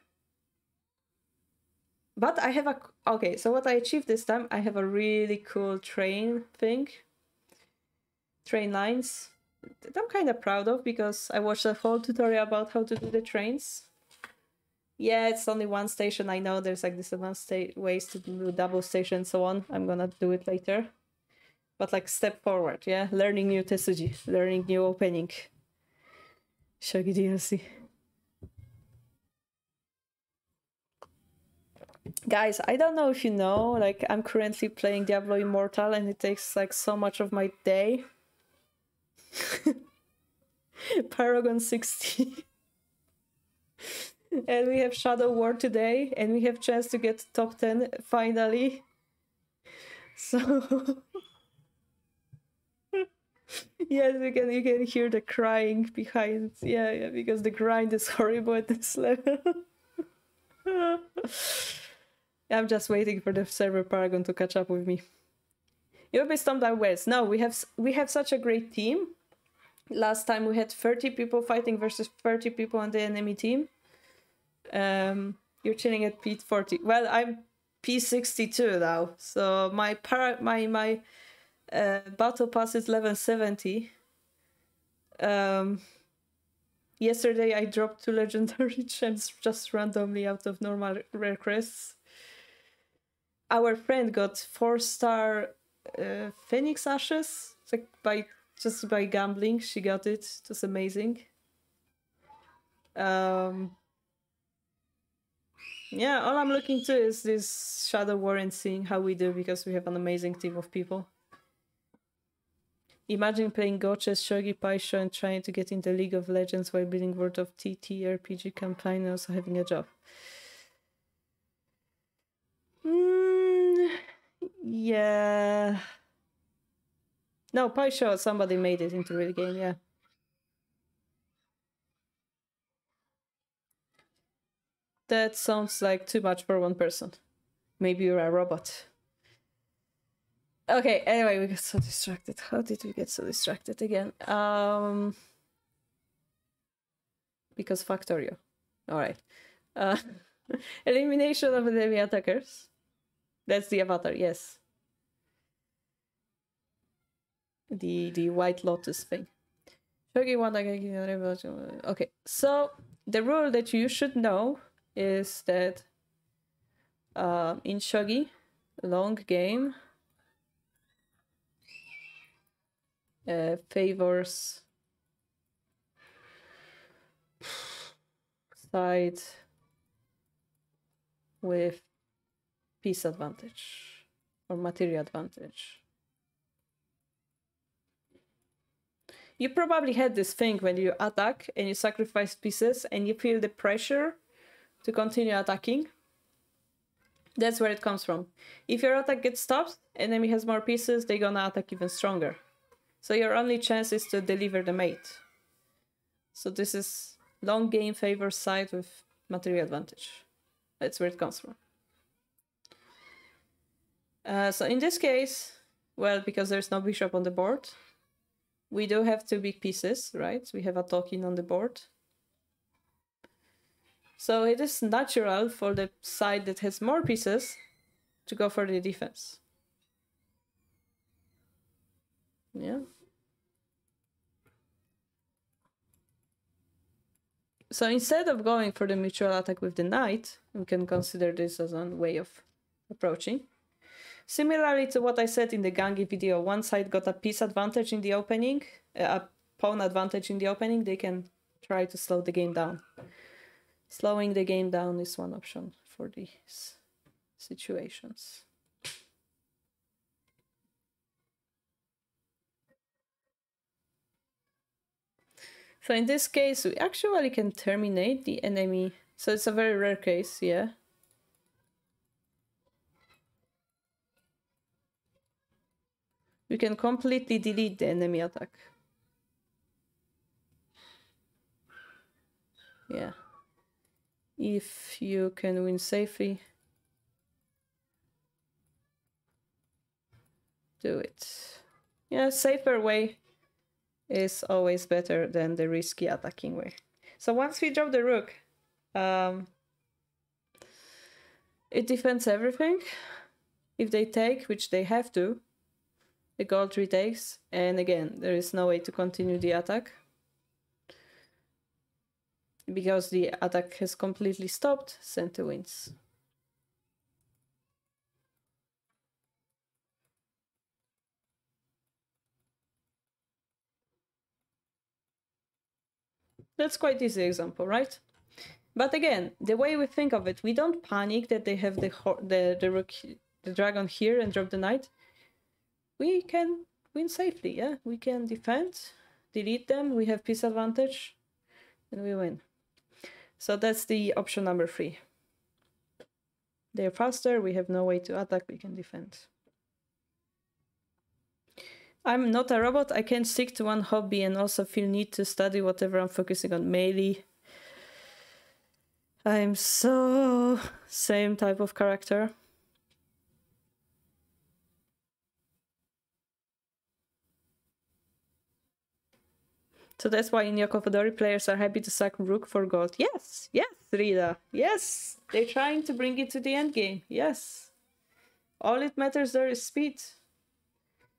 But I have a... Okay, so what I achieved this time, I have a really cool train thing. Train lines. That I'm kind of proud of because I watched a whole tutorial about how to do the trains. Yeah, it's only one station. I know there's like this advanced ways to do double station and so on. I'm gonna do it later. But like step forward, yeah? Learning new Tetsuji, learning new opening. Shogi DLC. Guys, I don't know if you know, like I'm currently playing Diablo Immortal and it takes like so much of my day. Paragon 60. And we have Shadow War today and we have chance to get top 10 finally. So yes, you can hear the crying behind. Yeah, because the grind is horrible at this level. I'm just waiting for the server Paragon to catch up with me. You'll be stumped out west. No, we have such a great team. Last time we had 30 people fighting versus 30 people on the enemy team. You're chilling at P40. Well, I'm P62 now, so my battle pass is level 70. Yesterday I dropped 2 legendary gems just randomly out of normal rare crests. Our friend got 4-star Phoenix Ashes, like by Just by gambling, she got it. It was amazing. Yeah, all I'm looking to is this Shadow War and seeing how we do, because we have an amazing team of people. Imagine playing Gotchas, Shogi, Paisho, and trying to get into League of Legends while building World of TTRPG campaign and also having a job. Yeah. No, Paisho, somebody made it into real game, yeah. That sounds like too much for one person. Maybe you're a robot. Okay, anyway, we got so distracted. How did we get so distracted again? Because Factorio. Alright. Elimination of enemy attackers. That's the avatar, yes. The White Lotus thing. Okay, so the rule that you should know is that in Shogi, long game favors side with piece advantage or material advantage. You probably had this thing when you attack and you sacrifice pieces and you feel the pressure to continue attacking. That's where it comes from. If your attack gets stopped, enemy has more pieces, they're gonna attack even stronger. So your only chance is to deliver the mate. So this is long game favor side with material advantage. That's where it comes from. So in this case, well, because there's no bishop on the board, we do have two big pieces, right? We have a token on the board. So it is natural for the side that has more pieces to go for the defense. Yeah. So instead of going for the mutual attack with the knight, we can consider this as a way of approaching. Similarly to what I said in the Gangi video, one side got a piece advantage in the opening, a pawn advantage in the opening, they can try to slow the game down. Slowing the game down is one option for these situations. So in this case, we actually can terminate the enemy. So it's a very rare case, yeah. We can completely delete the enemy attack. Yeah. If you can win safely, do it. Yeah, safer way is always better than the risky attacking way. So once we drop the rook, it defends everything. If they take, which they have to, the gold retakes, and again, there is no way to continue the attack. Because the attack has completely stopped, center wins. That's quite easy example, right? But again, the way we think of it, we don't panic that they have the rook, the dragon here and drop the knight. We can win safely, yeah? We can defend, delete them, we have piece advantage, and we win. So that's the option number 3. They're faster, we have no way to attack, we can defend. I'm not a robot, I can't stick to one hobby and also feel need to study whatever I'm focusing on melee. I'm so same type of character. So that's why in Yokofudori players are happy to sack rook for gold. Yes, yes, Rita, yes. They're trying to bring it to the end game, yes. All it matters there is speed.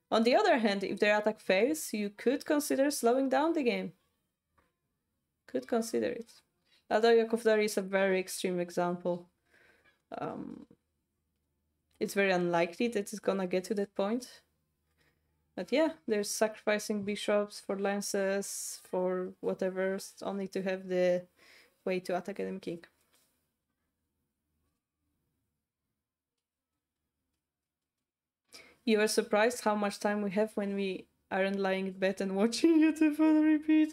On the other hand, if their attack fails, you could consider slowing down the game. Could consider it. Although Yokofudori is a very extreme example. It's very unlikely that it's gonna get to that point. But yeah, there's sacrificing bishops for lances, for whatever, only to have the way to attack enemy king. You were surprised how much time we have when we aren't lying in bed and watching YouTube on repeat.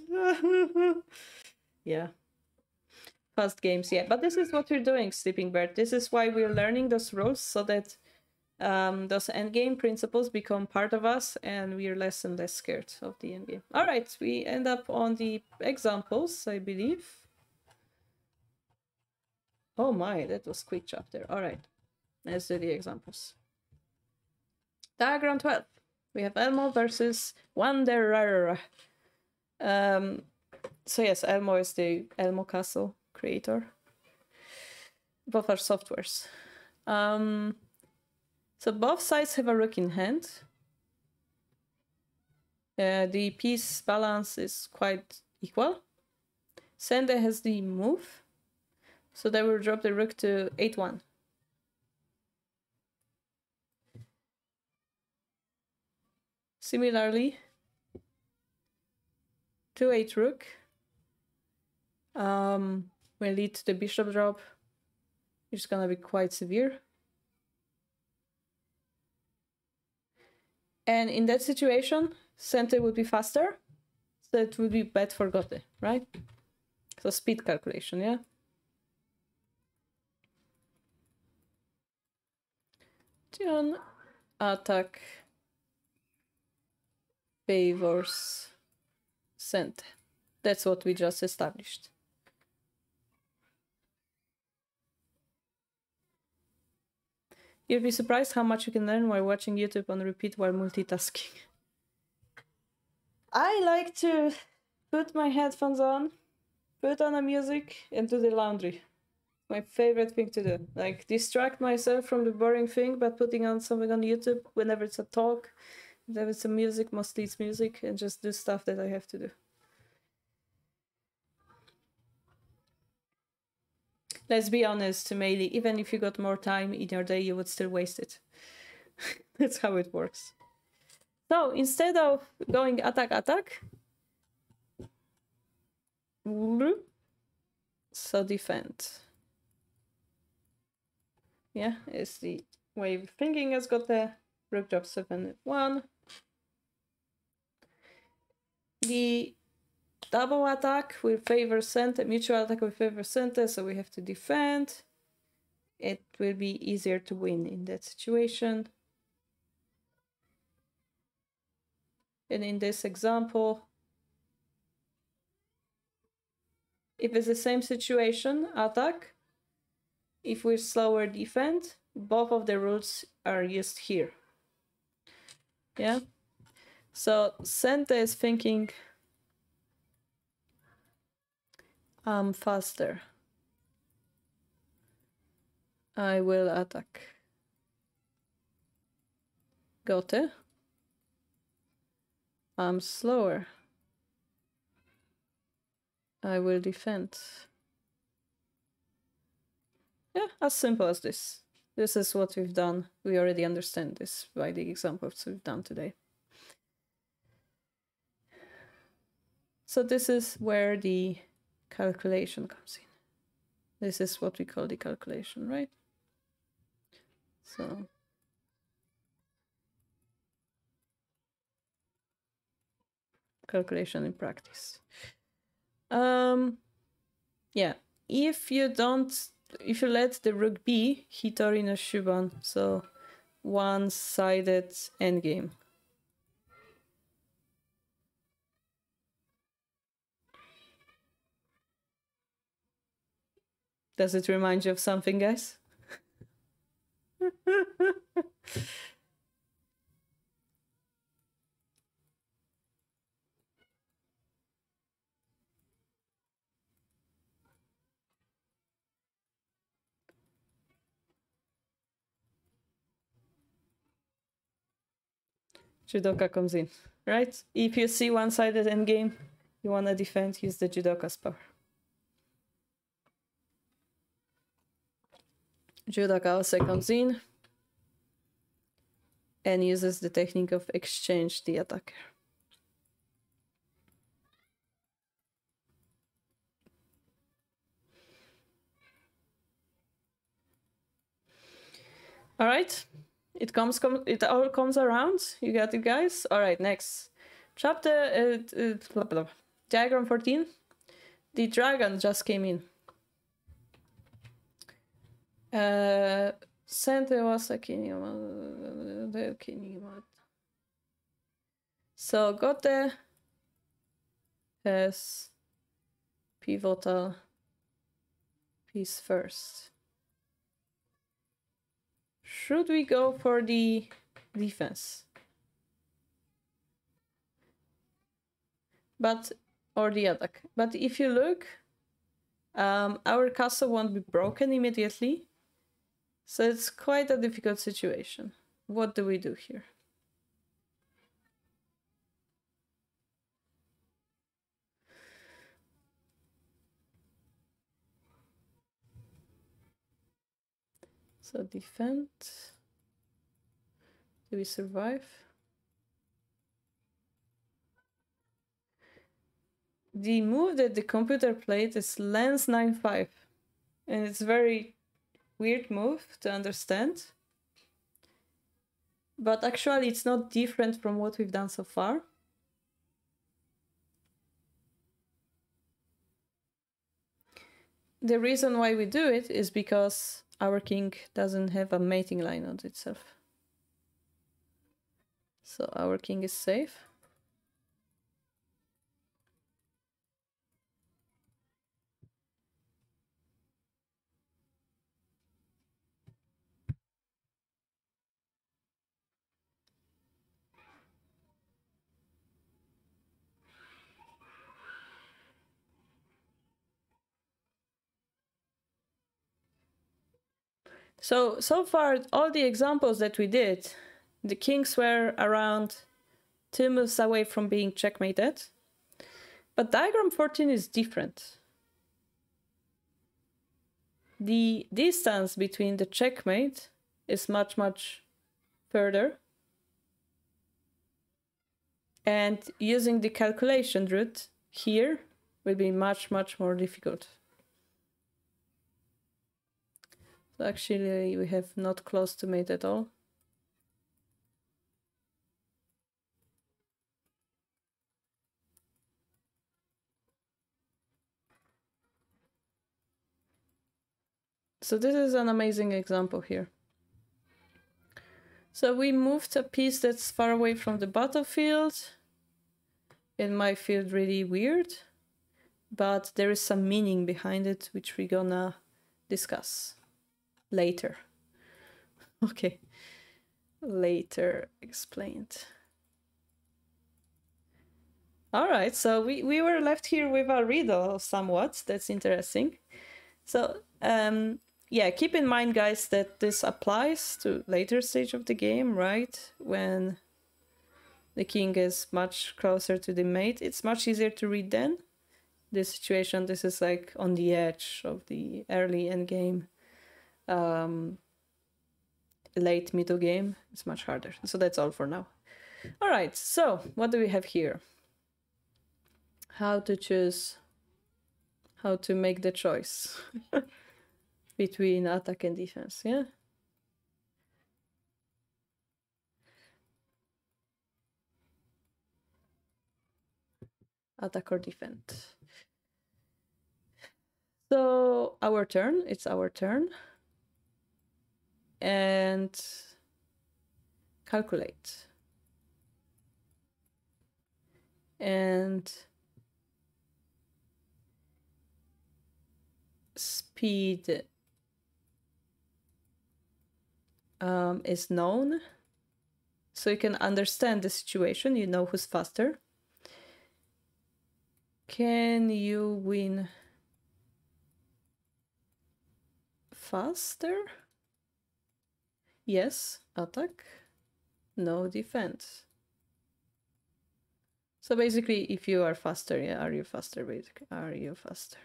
Yeah. Fast games, yeah. But this is what we're doing, Sleeping Bird. This is why we're learning those rules, so that those endgame principles become part of us and we're less and less scared of the endgame. All right, we end up on the examples, I believe. Oh my, that was quick chapter. All right, let's do the examples. Diagram 12. We have Elmo versus Wanderer. So yes, Elmo is the Elmo Castle creator. Both are softwares. So both sides have a rook in hand. The piece balance is quite equal. Sende has the move, so they will drop the rook to 8-1. Similarly, 2-8 rook will lead to the bishop drop, which is gonna be quite severe. And in that situation, Sente would be faster, so it would be bad for Gote, right? So speed calculation, yeah? Tion attack favors Sente. That's what we just established. You'll be surprised how much you can learn while watching YouTube on repeat while multitasking. I like to put my headphones on, put on a music, and do the laundry. My favorite thing to do. Like, distract myself from the boring thing by putting on something on YouTube whenever it's a talk, whenever it's a music, mostly it's music, and just do stuff that I have to do. Let's be honest, Meili, even if you got more time in your day, you would still waste it. That's how it works. So instead of going attack, so defend. Yeah, is the way of thinking. Has got the rook drop 7-1. The double attack will favor Sente, mutual attack will favor Sente, so we have to defend. It will be easier to win in that situation. And in this example, if it's the same situation, attack, if we're slower, defend, both of the rules are used here. Yeah? So Sente is thinking, I'm faster. I will attack. Gote. I'm slower. I will defend. Yeah, as simple as this. This is what we've done. We already understand this by the examples we've done today. So this is where the calculation comes in. This is what we call the calculation, right? So calculation in practice. Yeah, if you let the rook be Hitori no Shuban, so one-sided endgame. Does it remind you of something, guys? Judoka comes in, right? If you see one-sided endgame, you want to defend, use the Judoka's power. Judoka also comes in. and uses the technique of exchange the attacker. All right, it all comes around. You got it, guys. All right, next chapter. Blah, blah. Diagram 14. The dragon just came in. Sente was a So Gote has pivotal piece first. Should we go for the defense? Or the attack. But if you look, our castle won't be broken immediately. So it's quite a difficult situation. What do we do here? So defend. Do we survive? The move that the computer played is lance 9-5. And it's a very weird move to understand. But actually it's not different from what we've done so far. The reason why we do it is because our king doesn't have a mating line on itself. So our king is safe. So far, all the examples that we did, the kings were around 2 moves away from being checkmated. But diagram 14 is different. The distance between the checkmate is much, much further. And using the calculation route here will be much, much more difficult. So actually, we have not close to mate at all. So this is an amazing example here. So we moved a piece that's far away from the battlefield. It might feel really weird, but there is some meaning behind it, which we're gonna discuss later. Okay, later explained. All right, so we were left here with a riddle somewhat. That's interesting. So yeah, keep in mind, guys, that this applies to later stage of the game, right? When the king is much closer to the mate, it's much easier to read then. This situation, this is like on the edge of the early endgame. Late middle game, it's much harder. So that's all for now. All right, so what do we have here? How to choose, how to make the choice between attack and defense, yeah? Attack or defend. So our turn, it's our turn. And calculate. And speed is known. So you can understand the situation, you know who's faster. Can you win faster? Yes, attack. No, defense. So basically, if you are faster, yeah, are you faster, basically? Are you faster?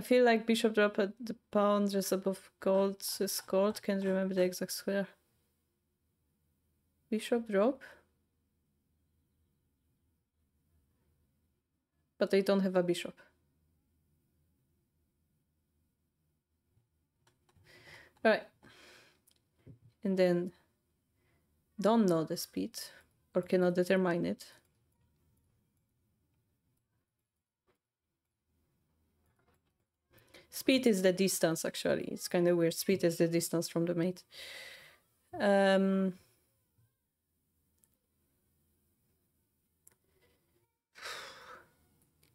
I feel like bishop drop at the pawn just above gold is gold. Can't remember the exact square. Bishop drop. But they don't have a bishop. Right. And then don't know the speed or cannot determine it. Speed is the distance, actually. It's kind of weird. Speed is the distance from the mate.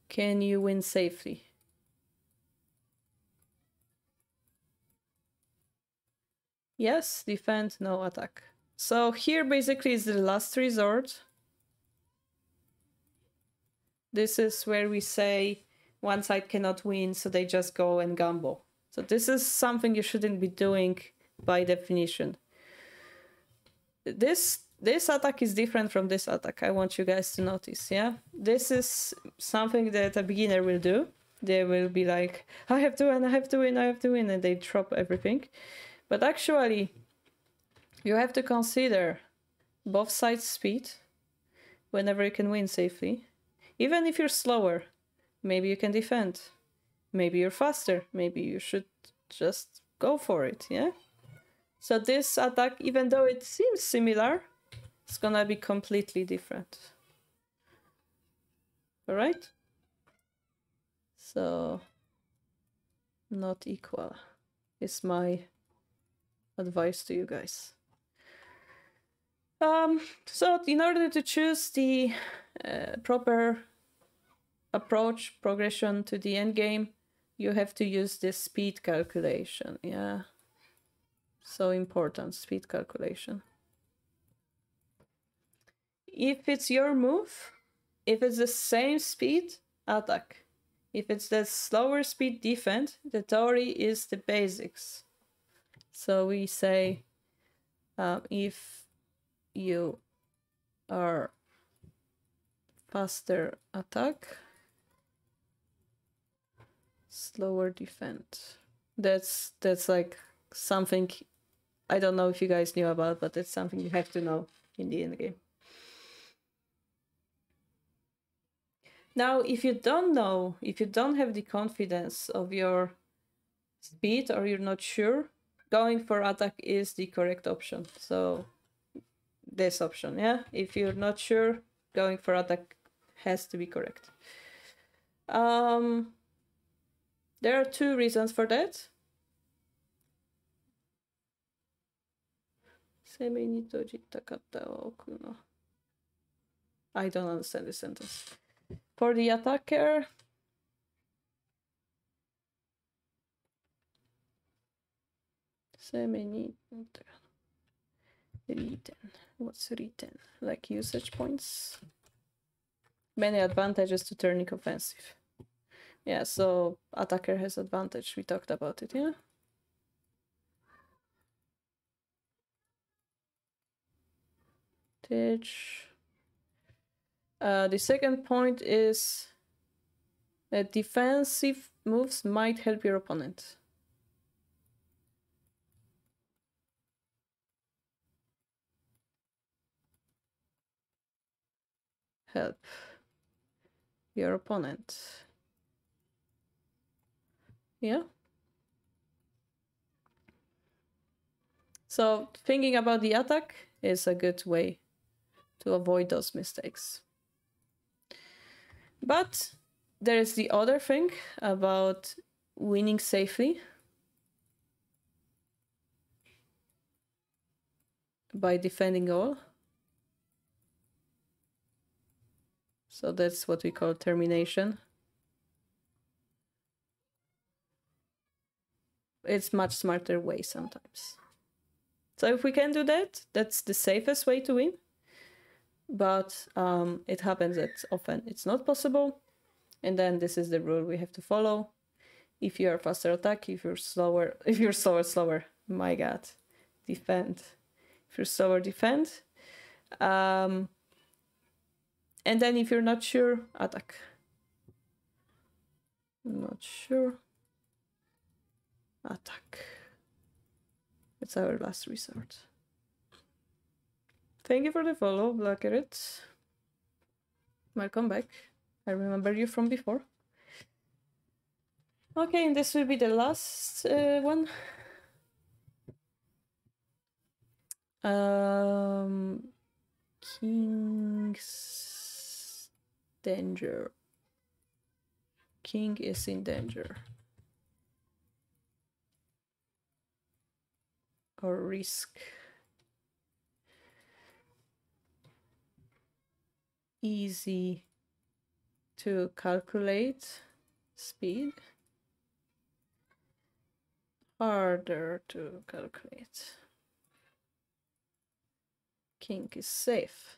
Can you win safely? Yes, defend, no attack. So here basically is the last resort. This is where we say one side cannot win, so they just go and gamble. So this is something you shouldn't be doing by definition. This attack is different from this attack. I want you guys to notice, yeah? This is something that a beginner will do. They will be like, I have to win, I have to win, I have to win, and they drop everything. But actually, you have to consider both sides' speed whenever you can win safely. Even if you're slower, maybe you can defend. Maybe you're faster. Maybe you should just go for it, yeah? So this attack, even though it seems similar, it's gonna be completely different. All right? So, not equal is my advice to you guys. So in order to choose the proper approach, progression to the end game, you have to use this speed calculation, yeah? So important, speed calculation. If it's your move, if it's the same speed, attack. If it's the slower speed, defend. The theory is the basics. So we say if you are faster, attack, slower, defend. That's like something I don't know if you guys knew about, but it's something you have to know in the end game. Now, if you don't know, if you don't have the confidence of your speed or you're not sure, going for attack is the correct option. So this option, yeah? If you're not sure, going for attack has to be correct. There are two reasons for that. I don't understand this sentence. For the attacker, written. What's written? Like usage points? Many advantages to turning offensive. Yeah, so attacker has advantage. We talked about it, yeah? The second point is that defensive moves might help your opponent. Help your opponent. Yeah? So thinking about the attack is a good way to avoid those mistakes. But there is the other thing about winning safely by defending all. So that's what we call termination. It's much smarter way sometimes. So if we can do that, that's the safest way to win. But it happens that often it's not possible. And then this is the rule we have to follow. If you are faster, attack. If you're slower, slower. My God, defend. If you're slower, defend. And then if you're not sure, attack. Not sure. attack. It's our last resort. Thank you for the follow, Blackeret. Welcome back. I remember you from before. Okay, and this will be the last one. King's danger. King is in danger. Or risk. Easy to calculate. Speed. Harder to calculate. King is safe.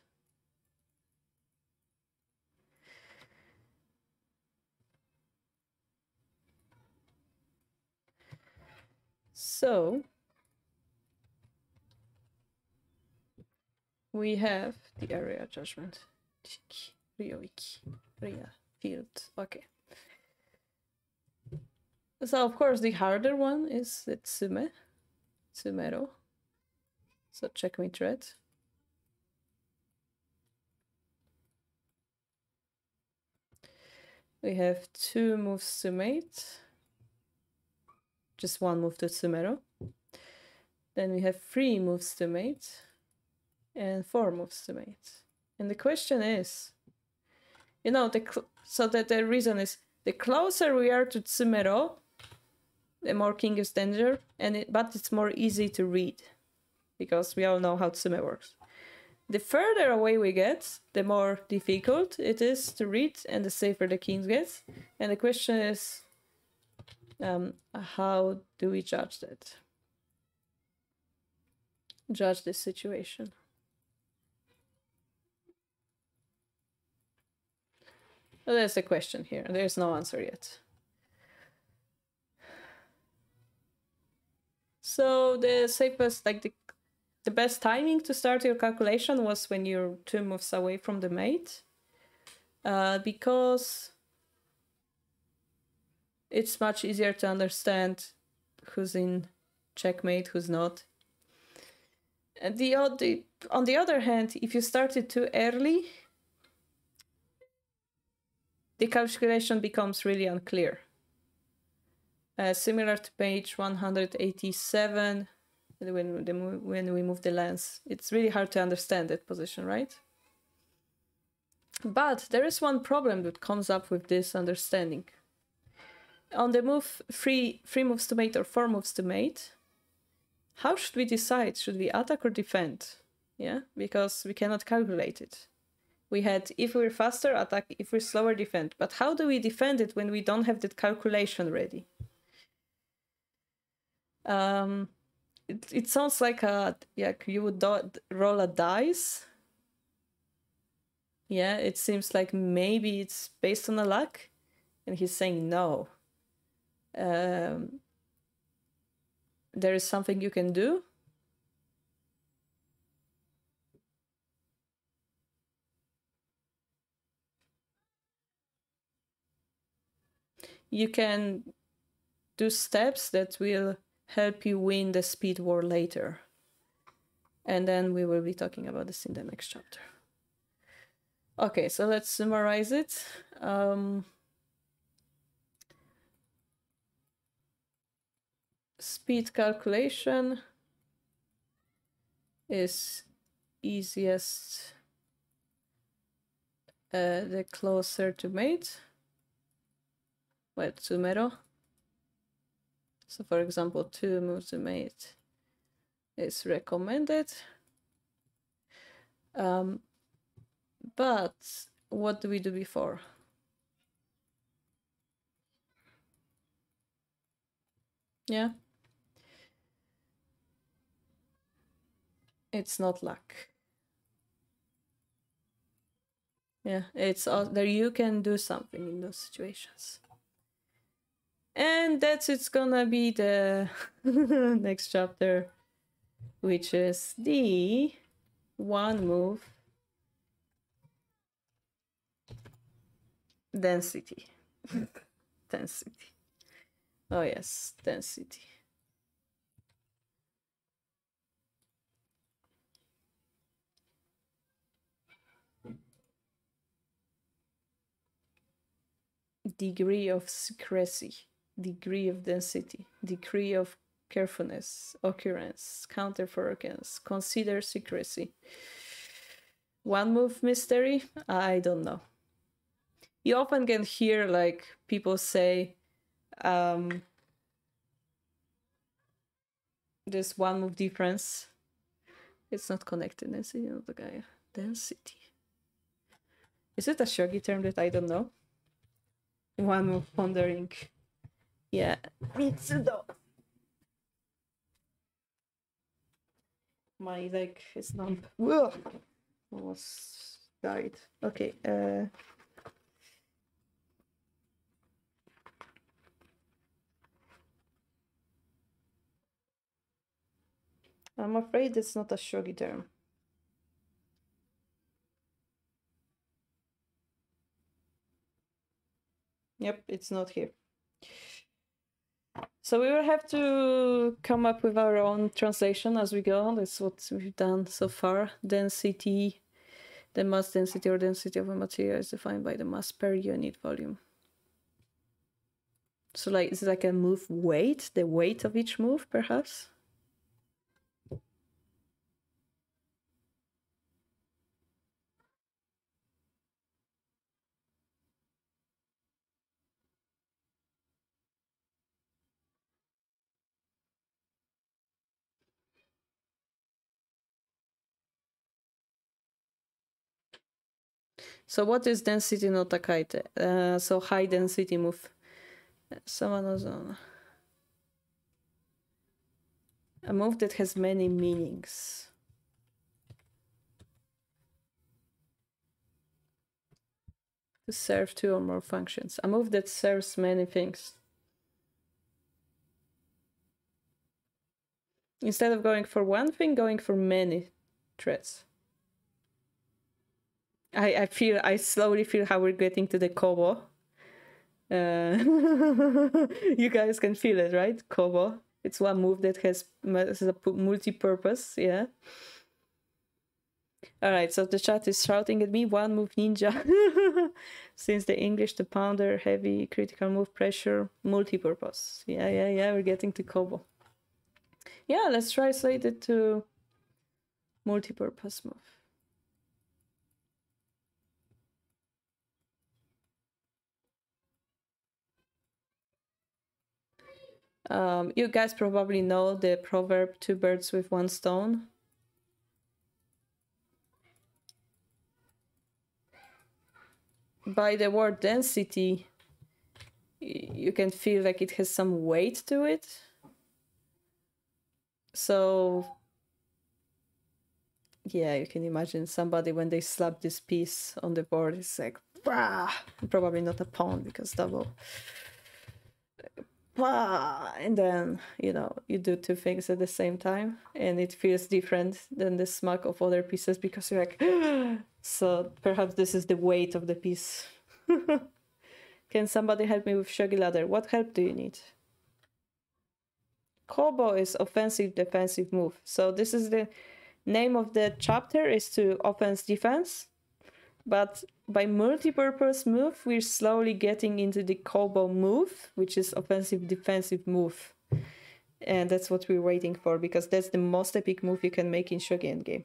So we have the area judgment. Ria field. Okay. So of course the harder one is the Tsumero. So checkmate red. We have 2 moves to mate. Just 1 move to Tsumero. Then we have 3 moves to mate. And 4 moves to mate. And the question is, you know, so that the reason is, the closer we are to Tsumero, the more king is danger, but it's more easy to read, because we all know how Tsume works. The further away we get, the more difficult it is to read, and the safer the king gets. And the question is, how do we judge that? Judge this situation. Well, there's a question here. There's no answer yet. So the safest, like the best timing to start your calculation was when you're 2 moves away from the mate, because it's much easier to understand who's in checkmate, who's not. And on the other hand, if you started too early, the calculation becomes really unclear. Similar to page 187, when we move the lens, it's really hard to understand that position, right? But there is one problem that comes up with this understanding. On the move 3 moves to mate or 4 moves to mate, how should we decide? Should we attack or defend? Yeah, because we cannot calculate it. We had, if we're faster, attack, if we're slower, defend. But how do we defend it when we don't have that calculation ready? It sounds like you would roll a dice. Yeah, it seems like maybe it's based on a luck, and he's saying no. There is something you can do. You can do steps that will help you win the speed war later. And then we will be talking about this in the next chapter. Okay, so let's summarize it. Speed calculation is easiest the closer to mate. Well, Tsumero. So for example, 2 moves to mate is recommended. But what do we do before? Yeah. It's not luck. Yeah, it's there. You can do something in those situations. And it's gonna be the next chapter, which is the 1 move density. Density. Oh yes, density. degree of secrecy, degree of density, degree of carefulness, occurrence, counter for occurrence, consider secrecy. One move mystery? I don't know. You often can hear like people say there's one move difference. It's not connected, density, you know, the guy. Density. Is it a shogi term that I don't know? One move pondering. Yeah, Mitsudo. My leg is numb. Whoa! Almost died. Okay, I'm afraid it's not a shogi term. Yep, it's not here. So we will have to come up with our own translation as we go. That's what we've done so far. Density, the mass density or density of a material is defined by the mass per unit volume. So like, is it like a move weight? The weight of each move, perhaps? So what is density no takaite? So high density move. Samanozona. A move that has many meanings. To serve two or more functions. A move that serves many things. Instead of going for one thing, going for many threads. I slowly feel how we're getting to the kobo. You guys can feel it, right? Kobo. It's one move that has a multi-purpose, yeah. All right, so the chat is shouting at me, one move ninja. Since the English, the pounder, heavy, critical move, pressure, multi-purpose. Yeah, we're getting to kobo. Yeah, let's translate it to multi-purpose move. You guys probably know the proverb, two birds with one stone. By the word density, you can feel like it has some weight to it. So, yeah, you can imagine somebody when they slap this piece on the board, it's like, bah! Probably not a pawn because double. Bah! And then, you know, you do two things at the same time and it feels different than the smack of other pieces because you're like, so perhaps this is the weight of the piece. Can somebody help me with shogi ladder? What help do you need? Kobo is offensive defensive move. So this is the name of the chapter is to offense defense. But by multi-purpose move, we're slowly getting into the kobo move, which is offensive defensive move. And that's what we're waiting for because that's the most epic move you can make in Shogi Endgame.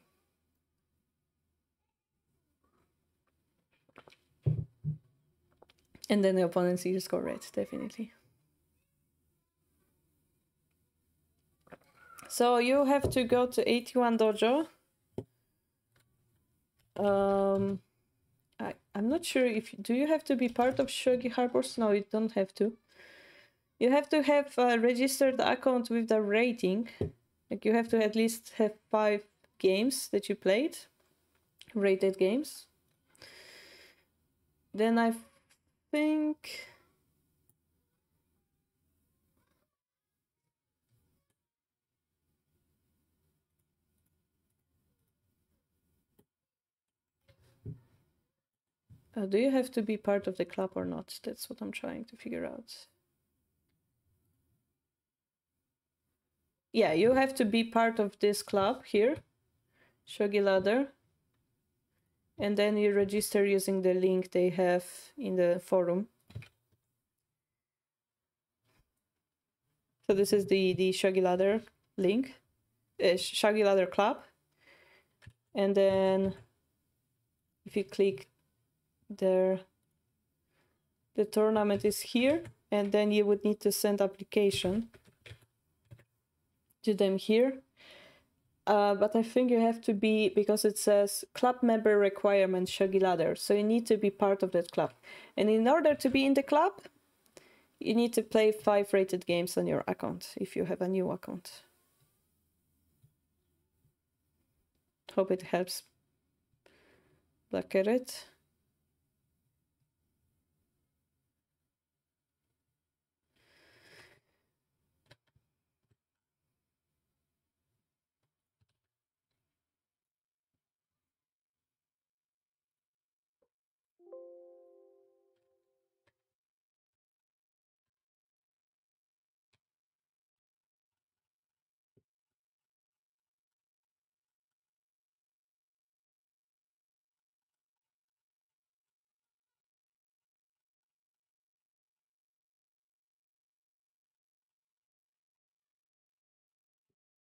And then the opponents use score red, definitely. So you have to go to 81 dojo. I'm not sure if do you have to be part of Shogi Harbour? No, you don't have to. You have to have a registered account with the rating. Like you have to at least have 5 games that you played, rated games. Then I think do you have to be part of the club or not? That's what I'm trying to figure out. Yeah, you have to be part of this club here, Shogi Ladder. And then you register using the link they have in the forum. So this is the Shogi Ladder link, Shogi Ladder Club. And then if you click there, the tournament is here, and then you would need to send application to them here. But I think you have to be, because it says club member requirement Shogi Ladder, so you need to be part of that club. And in order to be in the club, you need to play 5 rated games on your account if you have a new account. Hope it helps. Black Carrot.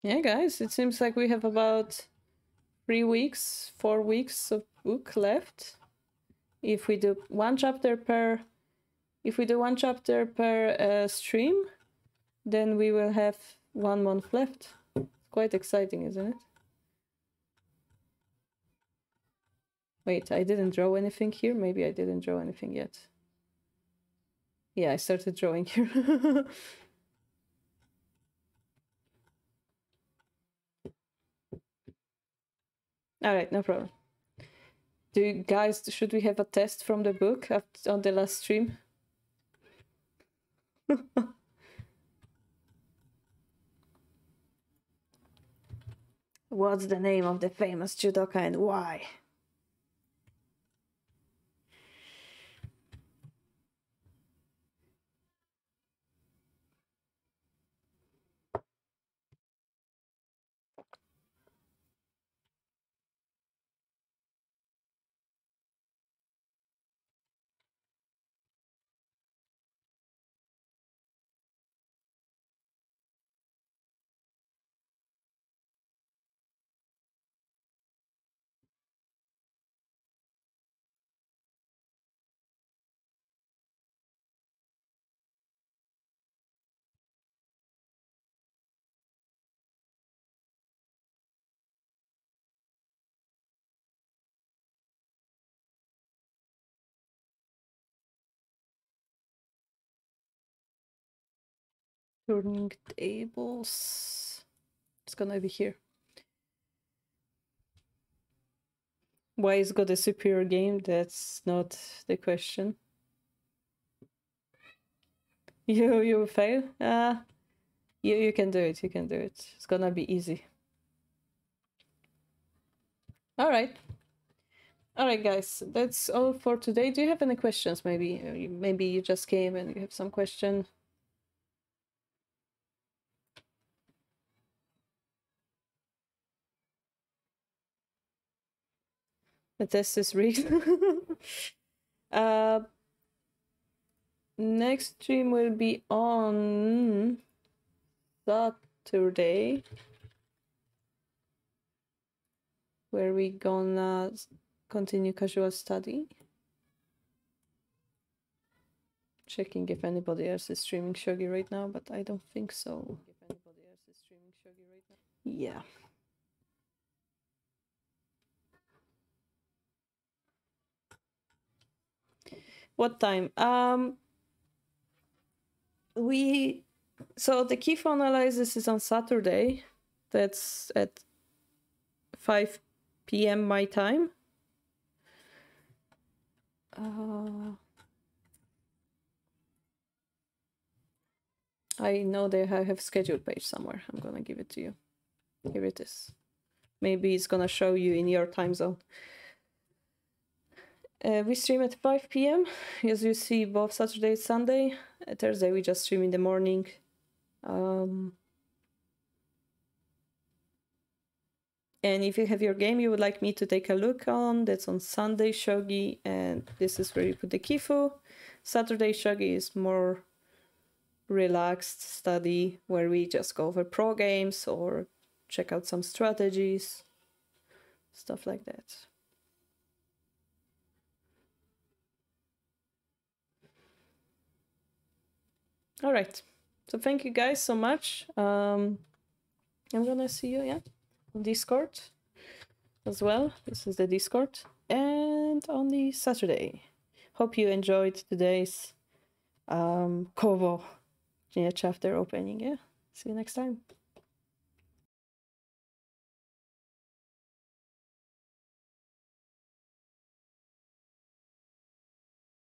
Yeah, guys, it seems like we have about 3 weeks, 4 weeks of book left. If we do one chapter per stream, then we will have 1 month left. Quite exciting, isn't it? Wait, I didn't draw anything here. Maybe I didn't draw anything yet. Yeah, I started drawing here. All right, no problem. Do you guys, should we have a test from the book on the last stream? What's the name of the famous judoka and why? Turning tables. It's gonna be here. Why is God a superior game? That's not the question. You fail? You can do it. You can do it. It's gonna be easy. All right. All right, guys. That's all for today. Do you have any questions? Maybe you just came and you have some question. The test is rigged. Next stream will be on Saturday, where we gonna continue casual study. Checking if anybody else is streaming Shogi right now, but I don't think so. Yeah. What time? So the kifu analysis is on Saturday. That's at 5 p.m. my time. I know they have scheduled page somewhere. I'm gonna give it to you. Here it is. Maybe it's gonna show you in your time zone. We stream at 5 p.m. as you see, both Saturday and Sunday. Thursday we just stream in the morning. And if you have your game you would like me to take a look on, that's on Sunday Shogi, and this is where you put the kifu. Saturday Shogi is more relaxed study where we just go over pro games or check out some strategies, stuff like that. All right, so thank you guys so much. I'm gonna see you, yeah, on Discord as well. This is the Discord, and on the Saturday. Hope you enjoyed today's Kobo chapter opening. Yeah, see you next time.